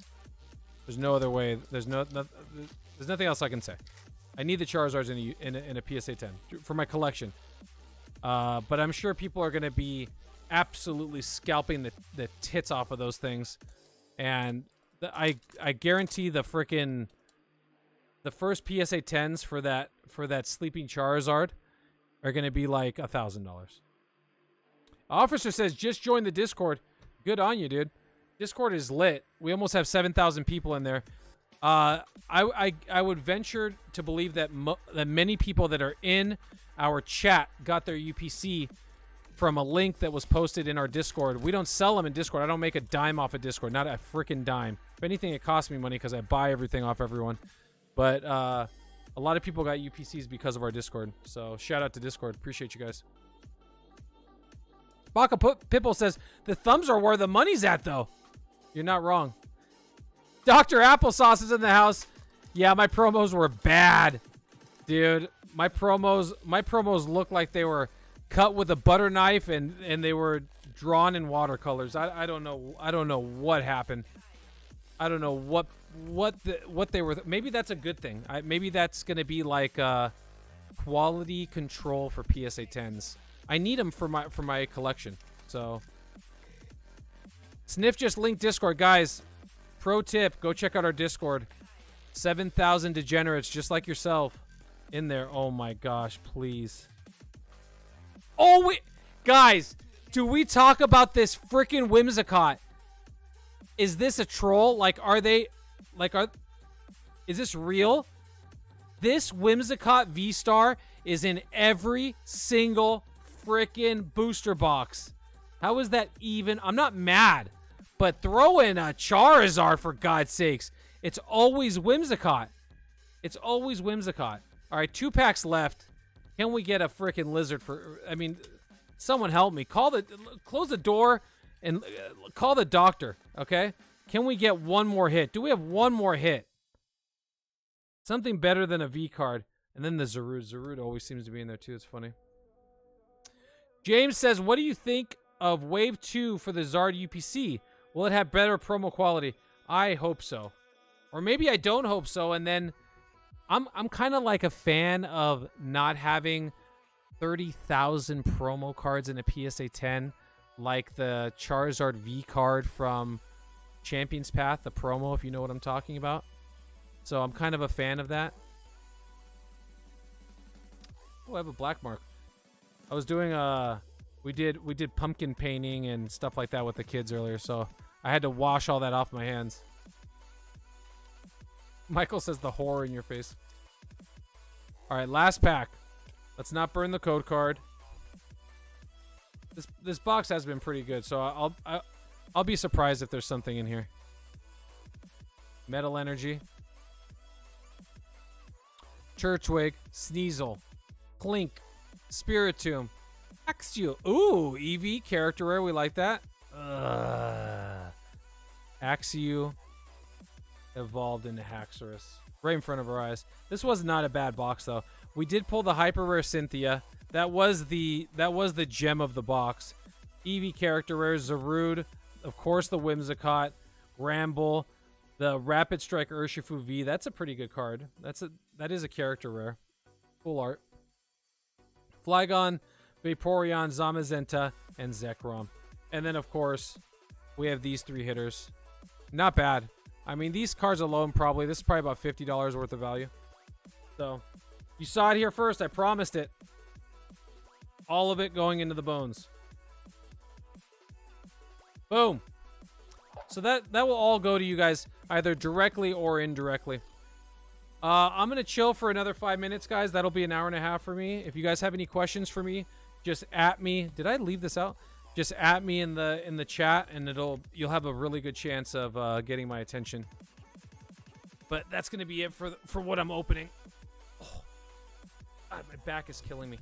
no other way. There's nothing else I can say. I need the Charizards in a PSA 10 for my collection. But I'm sure people are going to be absolutely scalping the tits off of those things. And I guarantee the first PSA 10s for that sleeping Charizard are going to be like $1,000. Officer says, just join the Discord. Good on you, dude. Discord is lit. We almost have 7,000 people in there. I would venture to believe that that many people that are in our chat got their UPC from a link that was posted in our Discord. We don't sell them in Discord. I don't make a dime off of Discord. Not a freaking dime. If anything, it costs me money because I buy everything off everyone. But a lot of people got UPCs because of our Discord. So shout out to Discord. Appreciate you guys. Baka Pipple says, the thumbs are where the money's at, though. You're not wrong. Dr. Applesauce is in the house. Yeah, my promos were bad, dude. My promos looked like they were cut with a butter knife and they were drawn in watercolors. I don't know. I don't know what happened. I don't know what they were. Maybe that's a good thing. Maybe that's gonna be like quality control for PSA 10s. I need them for my collection. So Sniff just linked Discord, guys. Pro tip: go check out our Discord. 7,000 degenerates just like yourself in there. Oh my gosh, please. Oh wait, guys, do we talk about this freaking Whimsicott? Is this a troll? Like, is this real? This Whimsicott V-Star is in every single freaking booster box. How is that even? I'm not mad, but throw in a Charizard for God's sakes. It's always Whimsicott. It's always Whimsicott. All right, 2 packs left. Can we get a freaking lizard for? I mean, someone help me. Close the door and call the doctor. Okay? Can we get one more hit? Do we have one more hit? Something better than a V card. And then the Zarud. Zarud always seems to be in there too. It's funny. James says, what do you think of Wave 2 for the Zard UPC? Will it have better promo quality? I hope so. Or maybe I don't hope so, and then I'm kind of like a fan of not having 30,000 promo cards in a PSA 10, like the Charizard V card from Champion's Path, the promo, if you know what I'm talking about. So I'm kind of a fan of that. Oh, I have a black mark. I was doing we did pumpkin painting and stuff like that with the kids earlier, so I had to wash all that off my hands. Michael says the horror in your face. All right, last pack. Let's not burn the code card. This box has been pretty good, so I'll be surprised if there's something in here. Metal Energy, Churchwig, Sneasel, Clink, Spiritomb, Axew. Ooh, EV character rare. We like that. Axew evolved into Haxorus. Right in front of our eyes. This was not a bad box though. We did pull the hyper rare Cynthia. That was the gem of the box. EV character rare, Zarud, of course the Whimsicott, Ramble, the Rapid Strike Urshifu V. That's a pretty good card. That is a character rare. Full art. Flygon, Vaporeon, Zamazenta, and Zekrom. And then of course, we have these 3 hitters. Not bad. I mean, these cards alone this is probably about $50 worth of value. So, you saw it here first. I promised it. All of it going into the bones. Boom. So that will all go to you guys either directly or indirectly. I'm going to chill for another 5 minutes, guys. That'll be an hour and a half for me. If you guys have any questions for me, just at me. Did I leave this out? Just at me in the chat, and you'll have a really good chance of getting my attention. But that's gonna be it for what I'm opening. Oh, God, my back is killing me.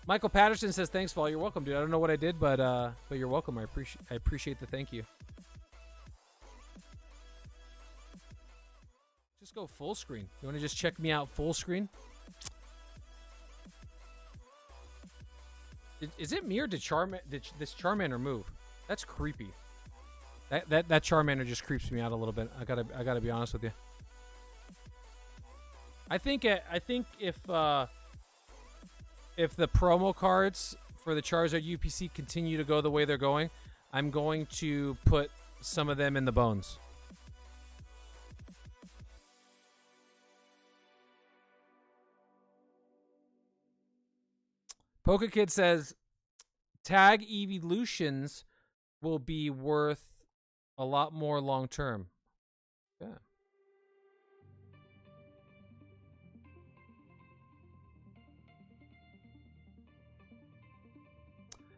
Michael Patterson says thanks, Fall. You're welcome, dude. I don't know what I did, but you're welcome. I appreciate the thank you. Just go full screen. You want to just check me out full screen? Is it me or did this Charmander move? That's creepy. That Charmander just creeps me out a little bit. I gotta be honest with you. I think if the promo cards for the Charizard UPC continue to go the way they're going, I'm going to put some of them in the bones. PokeKid says, tag evolutions will be worth a lot more long term. Yeah.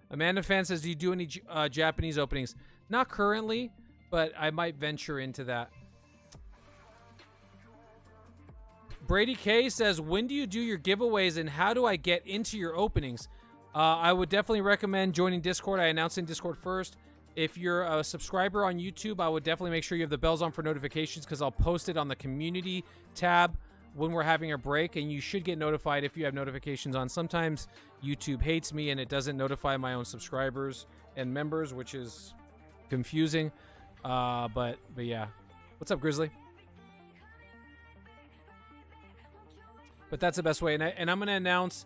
Amanda Fan says, do you do any Japanese openings? Not currently, but I might venture into that. Brady K says, when do you do your giveaways and how do I get into your openings? I would definitely recommend joining Discord. I announced in Discord first. If you're a subscriber on YouTube, I would definitely make sure you have the bells on for notifications because I'll post it on the community tab when we're having a break, and you should get notified if you have notifications on. Sometimes YouTube hates me and it doesn't notify my own subscribers and members, which is confusing. But yeah. What's up, Grizzly? But that's the best way. And I'm going to announce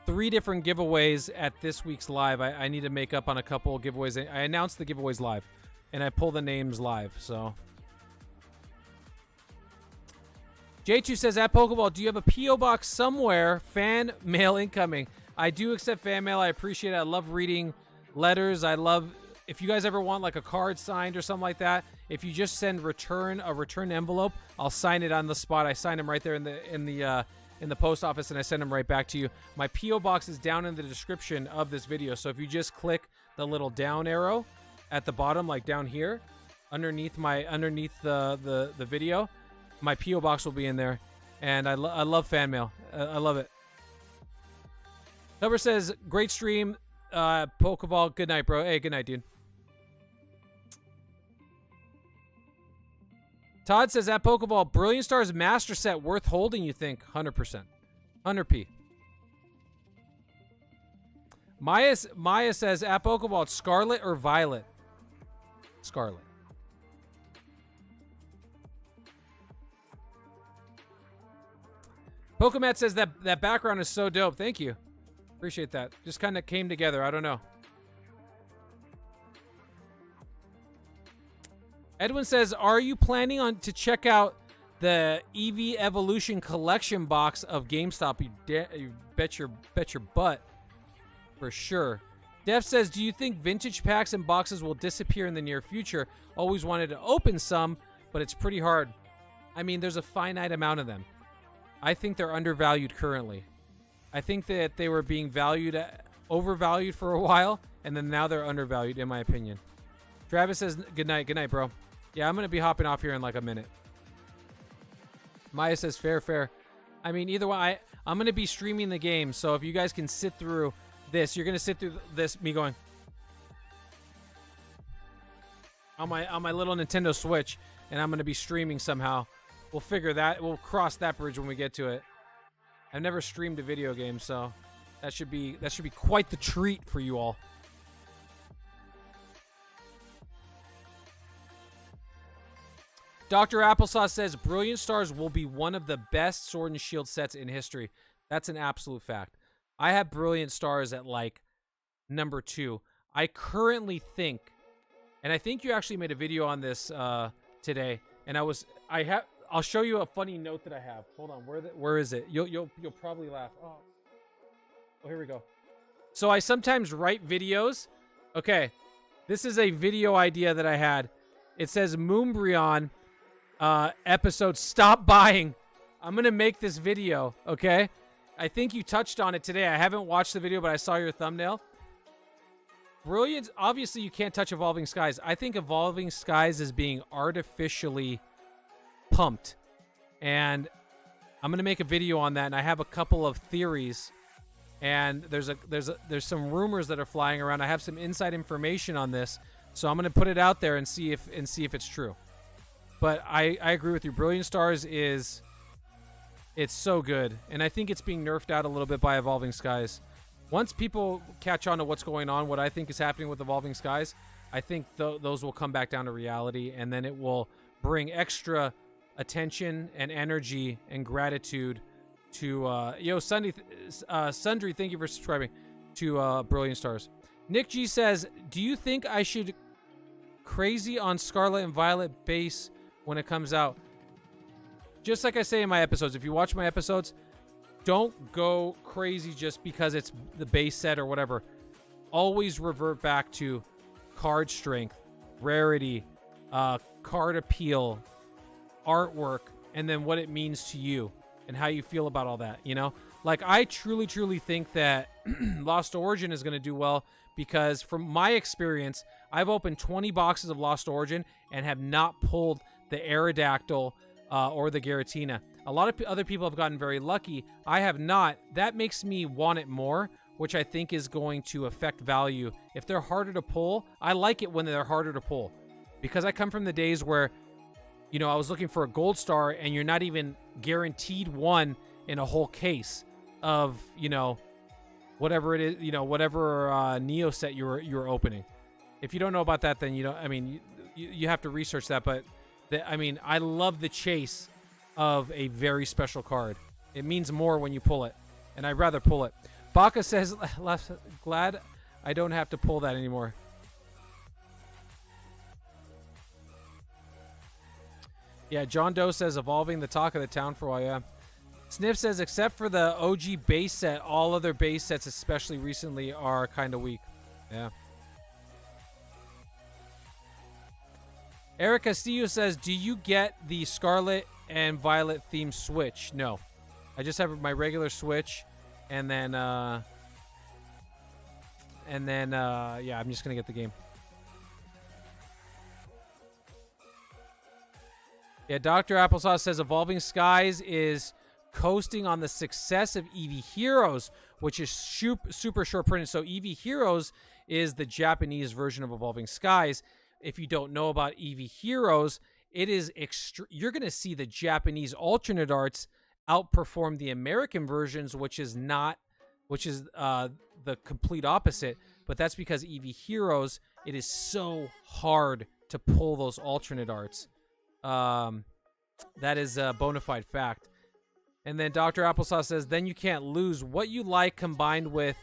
3 different giveaways at this week's live. I need to make up on a couple of giveaways. I announced the giveaways live, and I pull the names live. So J2 says, at Pokeball, do you have a P.O. box somewhere? Fan mail incoming. I do accept fan mail. I appreciate it. I love reading letters. I love, if you guys ever want like a card signed or something like that, if you just send a return envelope, I'll sign it on the spot. I sign them right there in the post office, and I send them right back to you. My P.O. box is down in the description of this video. So if you just click the little down arrow at the bottom, like down here, underneath the video, my P.O. box will be in there. And I love fan mail. I love it. Cover says, great stream, Pokeball. Good night, bro. Hey, good night, dude. Todd says, at Pokeball, Brilliant Stars Master Set worth holding, you think? 100%. 100p. Maya says, at Pokeball, it's Scarlet or Violet? Scarlet. Pokemat says that background is so dope. Thank you. Appreciate that. Just kind of came together. I don't know. Edwin says, are you planning on to check out the EV Evolution collection box of GameStop? You bet your butt. For sure. Def says, do you think vintage packs and boxes will disappear in the near future? Always wanted to open some, but it's pretty hard. I mean, there's a finite amount of them. I think they're undervalued currently. I think that they were being overvalued for a while, and then now they're undervalued, in my opinion. Travis says, good night, bro. Yeah, I'm going to be hopping off here in like a minute. Maya says, fair. I mean, either way, I'm going to be streaming the game, so if you guys can sit through this, you're going to sit through this, me going on my little Nintendo Switch, and I'm going to be streaming somehow. We'll figure that. We'll cross that bridge when we get to it. I've never streamed a video game, so that should be quite the treat for you all. Dr. Applesauce says, Brilliant Stars will be one of the best Sword and Shield sets in history. That's an absolute fact. I have Brilliant Stars at, like, number 2. I currently think, and I think you actually made a video on this today, and I'll show you a funny note that I have. Hold on, where is it? You'll probably laugh. Oh, here we go. So I sometimes write videos. Okay, this is a video idea that I had. It says Moonbryon episode, stop buying. I'm gonna make this video, okay? I think you touched on it today. I haven't watched the video, but I saw your thumbnail. Brilliant. Obviously, you can't touch Evolving Skies. I think Evolving Skies is being artificially pumped, and I'm gonna make a video on that. And I have a couple of theories, and there's some rumors that are flying around. I have some inside information on this, so I'm gonna put it out there and see if it's true. But I agree with you. Brilliant Stars it's so good, and I think it's being nerfed out a little bit by Evolving Skies. Once people catch on to what's going on, what I think is happening with Evolving Skies, I think those will come back down to reality, and then it will bring extra attention and energy and gratitude to Sundry, thank you for subscribing to Brilliant Stars. Nick G says, do you think I should crazy on Scarlet and Violet base when it comes out? Just like I say in my episodes, if you watch my episodes, don't go crazy just because it's the base set or whatever. Always revert back to card strength, rarity, card appeal, artwork, and then what it means to you and how you feel about all that, you know? Like, I truly think that Lost Origin is going to do well because from my experience, I've opened 20 boxes of Lost Origin and have not pulled the Aerodactyl or the Giratina. A lot of other people have gotten very lucky. I have not. That makes me want it more. which I think is going to affect value. If they're harder to pull, I like it when they're harder to pull. Because I come from the days where, you know, I was looking for a gold star and you're not even guaranteed one in a whole case of, you know, whatever it is, you know, whatever Neo set you were opening. If you don't know about that, then you don't, I mean, you have to research that. But, I mean, I love the chase of a very special card. It means more when you pull it, and I'd rather pull it. Baka says, glad I don't have to pull that anymore. Yeah, John Doe says, evolving the talk of the town for a while, yeah. Sniff says, except for the OG base set, all other base sets, especially recently, are kind of weak. Yeah. Eric Castillo says, do you get the Scarlet and Violet theme Switch? No. I just have my regular Switch, and then, yeah, I'm just going to get the game. Yeah, Dr. Applesauce says, Evolving Skies is coasting on the success of Eevee Heroes, which is super short printed. So Eevee Heroes is the Japanese version of Evolving Skies. If you don't know about Eevee Heroes, it is you're going to see the Japanese alternate arts outperform the American versions, which is the complete opposite. But that's because Eevee Heroes, it is so hard to pull those alternate arts. That is a bona fide fact. And then Dr. Applesauce says, then you can't lose. What you like combined with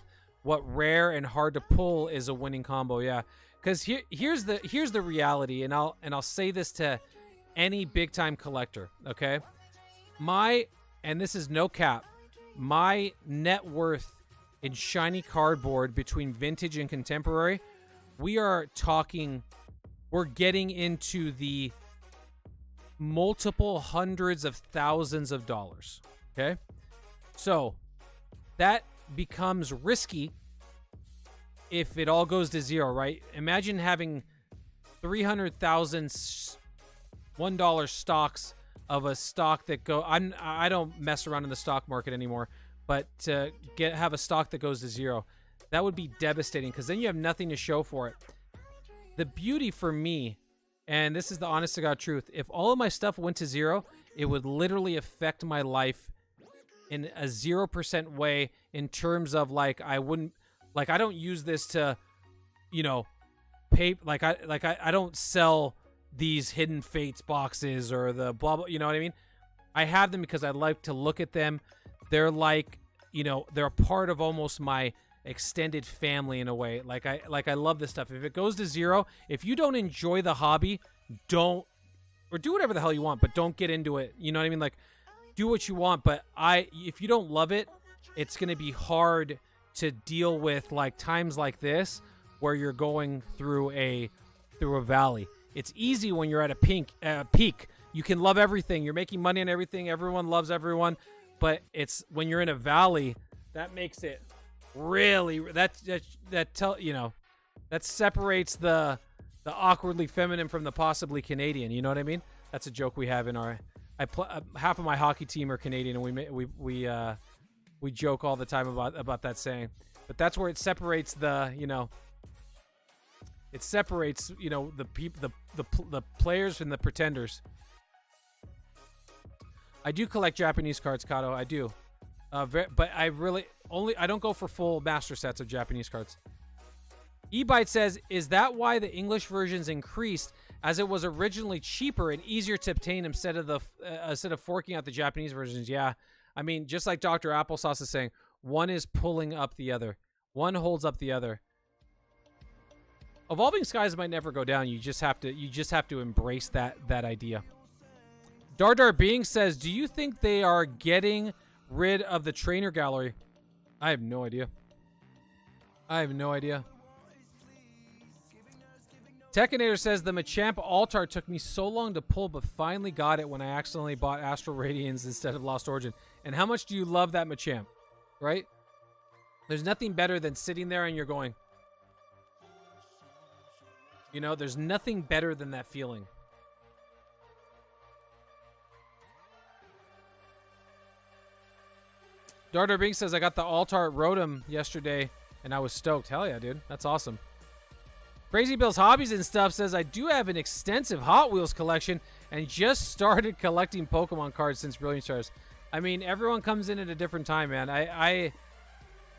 what rare and hard to pull is a winning combo. Yeah. Because here's the reality, and I'll say this to any big time collector, okay? And this is no cap, my net worth in shiny cardboard between vintage and contemporary, we're getting into the multiple hundreds of thousands of dollars, okay? So that becomes risky if it all goes to zero, right? Imagine having 300,000 $1 stocks of a stock that I don't mess around in the stock market anymore, but to have a stock that goes to zero, that would be devastating because then you have nothing to show for it. The beauty for me, and this is the honest to God truth, if all of my stuff went to zero, it would literally affect my life in a 0% way in terms of like I don't use this to, you know, pay, I don't sell these Hidden Fates boxes or the blah blah, you know what I mean? I have them because I like to look at them. They're like, you know, they're a part of almost my extended family in a way. Like I love this stuff. If it goes to zero, if you don't enjoy the hobby, do whatever the hell you want, but don't get into it. You know what I mean? Like, do what you want, but if you don't love it, it's going to be hard to deal with like times like this where you're going through a valley. It's easy when you're at a peak. You can love everything. You're making money on everything. Everyone loves everyone. But it's when you're in a valley that makes it really that separates the awkwardly feminine from the possibly Canadian. You know what I mean? That's a joke we have in our. Half of my hockey team are Canadian, and we joke all the time about that saying. But that's where it separates the the players and the pretenders. I do collect Japanese cards, Kato. I do, but I don't go for full master sets of Japanese cards. eBite says, is that why the English versions increased, as it was originally cheaper and easier to obtain instead of forking out the Japanese versions? Yeah, I mean, just like Dr. Applesauce is saying, one is pulling up the other. One holds up the other. Evolving Skies might never go down. You just have to embrace that idea. Dardar Being says, do you think they are getting rid of the trainer gallery? I have no idea. Tekinator says, the Machamp Altar took me so long to pull, but finally got it when I accidentally bought Astral Radiance instead of Lost Origin. And how much do you love that Machamp? Right? There's nothing better than sitting there and you're going, you know, there's nothing better than that feeling. Darter Bing says, I got the Altart Rotom yesterday, and I was stoked. Hell yeah, dude. That's awesome. Crazy Bill's Hobbies and Stuff says, I do have an extensive Hot Wheels collection and just started collecting Pokemon cards since Brilliant Stars. I mean, everyone comes in at a different time, man.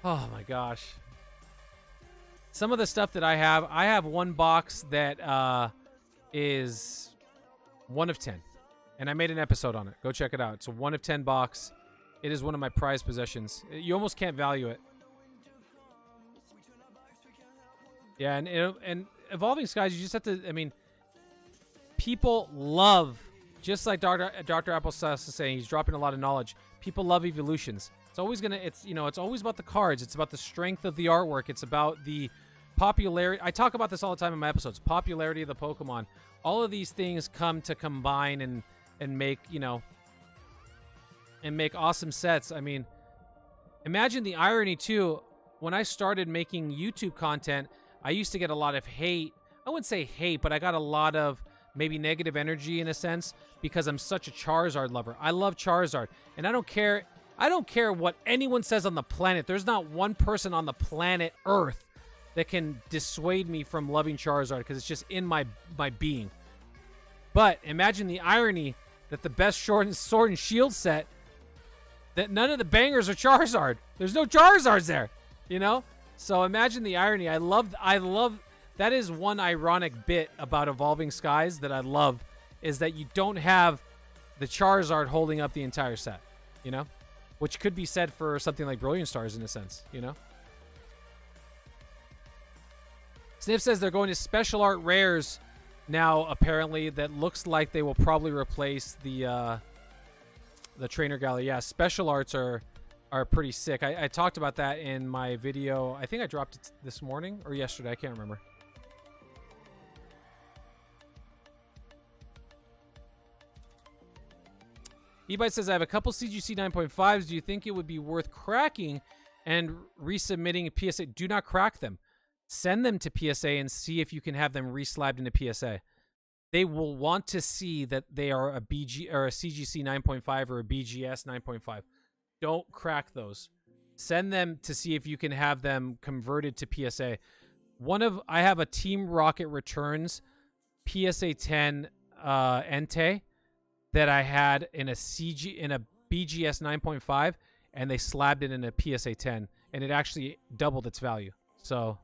Oh my gosh. Some of the stuff that I have one box that is 1 of 10. And I made an episode on it. Go check it out. It's a 1 of 10 box. It is one of my prized possessions. You almost can't value it. Yeah, and Evolving Skies, you just have to, I mean, people love, just like Dr. Applesauce is saying, he's dropping a lot of knowledge. People love evolutions. It's always it's always about the cards. It's about the strength of the artwork. It's about the popularity. I talk about this all the time in my episodes. Popularity of the Pokemon. All of these things come to combine and make, and make awesome sets. I mean, imagine the irony too. When I started making YouTube content, I used to get a lot of hate. I wouldn't say hate, but I got a lot of maybe negative energy in a sense because I'm such a Charizard lover. I love Charizard, and I don't care what anyone says on the planet. There's not one person on the planet Earth that can dissuade me from loving Charizard because it's just in my being. But imagine the irony that the best Sword and Shield set, that none of the bangers are Charizard. There's no Charizards there, So imagine the irony. I love that is one ironic bit about Evolving Skies that I love, is that you don't have the Charizard holding up the entire set, which could be said for something like Brilliant Stars in a sense, Sniff says they're going to special art rares now, apparently, that looks like they will probably replace the trainer gallery. Yeah, special arts are pretty sick. I talked about that in my video. I think I dropped it this morning or yesterday. I can't remember. Ebite says, I have a couple CGC 9.5s. Do you think it would be worth cracking and resubmitting a PSA? Do not crack them. Send them to PSA and see if you can have them reslabbed into PSA. They will want to see that they are a BG or a CGC 9.5 or a BGS 9.5. Don't crack those. Send them to see if you can have them converted to PSA. I have a Team Rocket Returns PSA 10 Entei that I had in a BGS 9.5, and they slabbed it in a PSA 10, and it actually doubled its value. So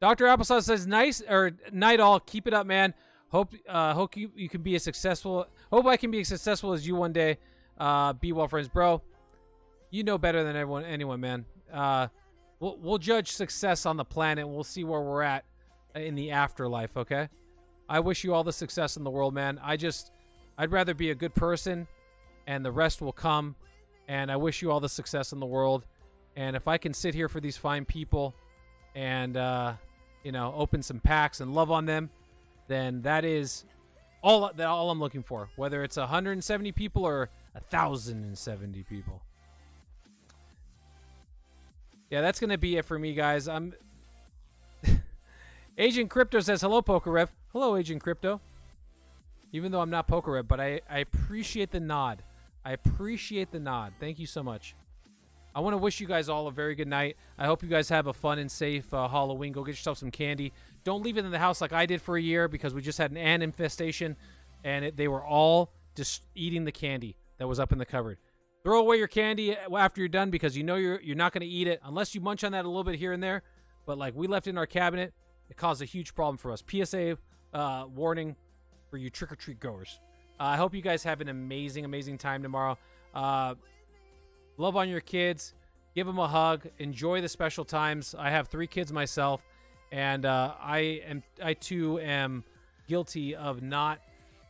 Dr. Applesauce says, nice, or night all, keep it up, man. Hope you can be as successful. Hope I can be as successful as you one day. Be well, friends, bro. You know better than anyone, man. We'll judge success on the planet, and we'll see where we're at in the afterlife, okay? I wish you all the success in the world, man. I'd rather be a good person, and the rest will come. And I wish you all the success in the world. And if I can sit here for these fine people and open some packs and love on them, then that is all I'm looking for. Whether it's 170 people or 1,070 people. Yeah, that's gonna be it for me, guys. Agent Crypto says, hello, PokeRev. Hello, Agent Crypto. Even though I'm not PokeRev, but I appreciate the nod. I appreciate the nod. Thank you so much. I want to wish you guys all a very good night. I hope you guys have a fun and safe Halloween. Go get yourself some candy. Don't leave it in the house like I did for a year, because we just had an ant infestation, and they were all just eating the candy that was up in the cupboard. Throw away your candy after you're done, because you know you're not going to eat it unless you munch on that a little bit here and there. But like we left it in our cabinet, it caused a huge problem for us. PSA warning for you trick-or-treat goers. I hope you guys have an amazing, amazing time tomorrow. Love on your kids. Give them a hug. Enjoy the special times. I have 3 kids myself, and I too am guilty of not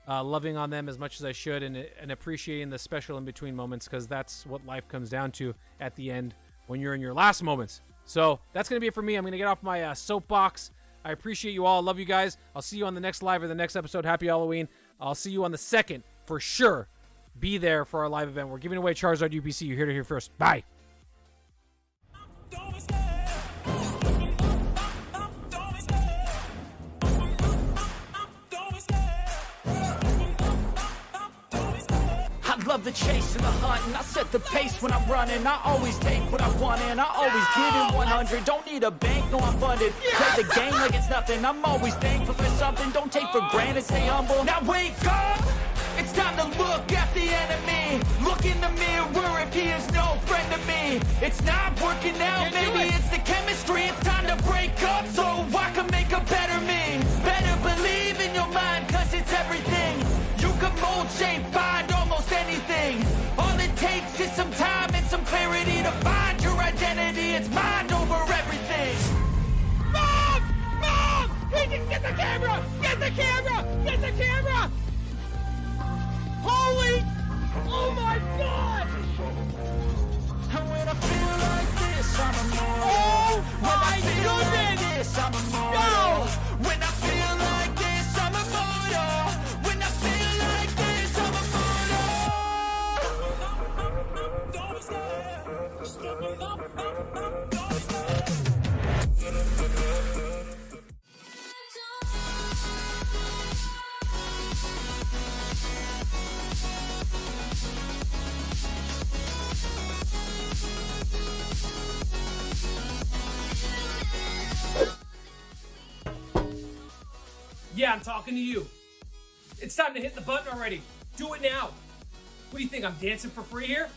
loving on them as much as I should, and appreciating the special in-between moments, because that's what life comes down to at the end when you're in your last moments. So that's going to be it for me. I'm going to get off my soapbox. I appreciate you all. Love you guys. I'll see you on the next live or the next episode. Happy Halloween. I'll see you on the 2nd for sure. Be there for our live event. We're giving away Charizard UPC. You're here to hear first. Bye. I love the chase and the hunt, and I set the pace when I'm running. I always take what I want and I always give it 100. Don't need a bank, no I'm funded. Play the game like it's nothing. I'm always thankful for something. Don't take for granted, stay humble. Now wake up! It's time to look at the enemy. Look in the mirror if he is no friend to me. It's not working out, maybe it's the chemistry. It's time to break up so I can make a better me. Better believe in your mind, cause it's everything. You can mold, shape, find almost anything. All it takes is some time and some clarity to find your identity. It's mind over everything. Mom! Mom! Get the camera! Get the camera! Get the camera! Holy! Oh my God! And when I feel like this, I'm immortal. Oh my goodness! I'm immortal. No! When I feel like this, I'm immortal. When I feel like this, I'm immortal. Don't stop. Stepping up. Don't stop. Yeah, I'm talking to you. It's time to hit the button already. Do it now. What do you think, I'm dancing for free here?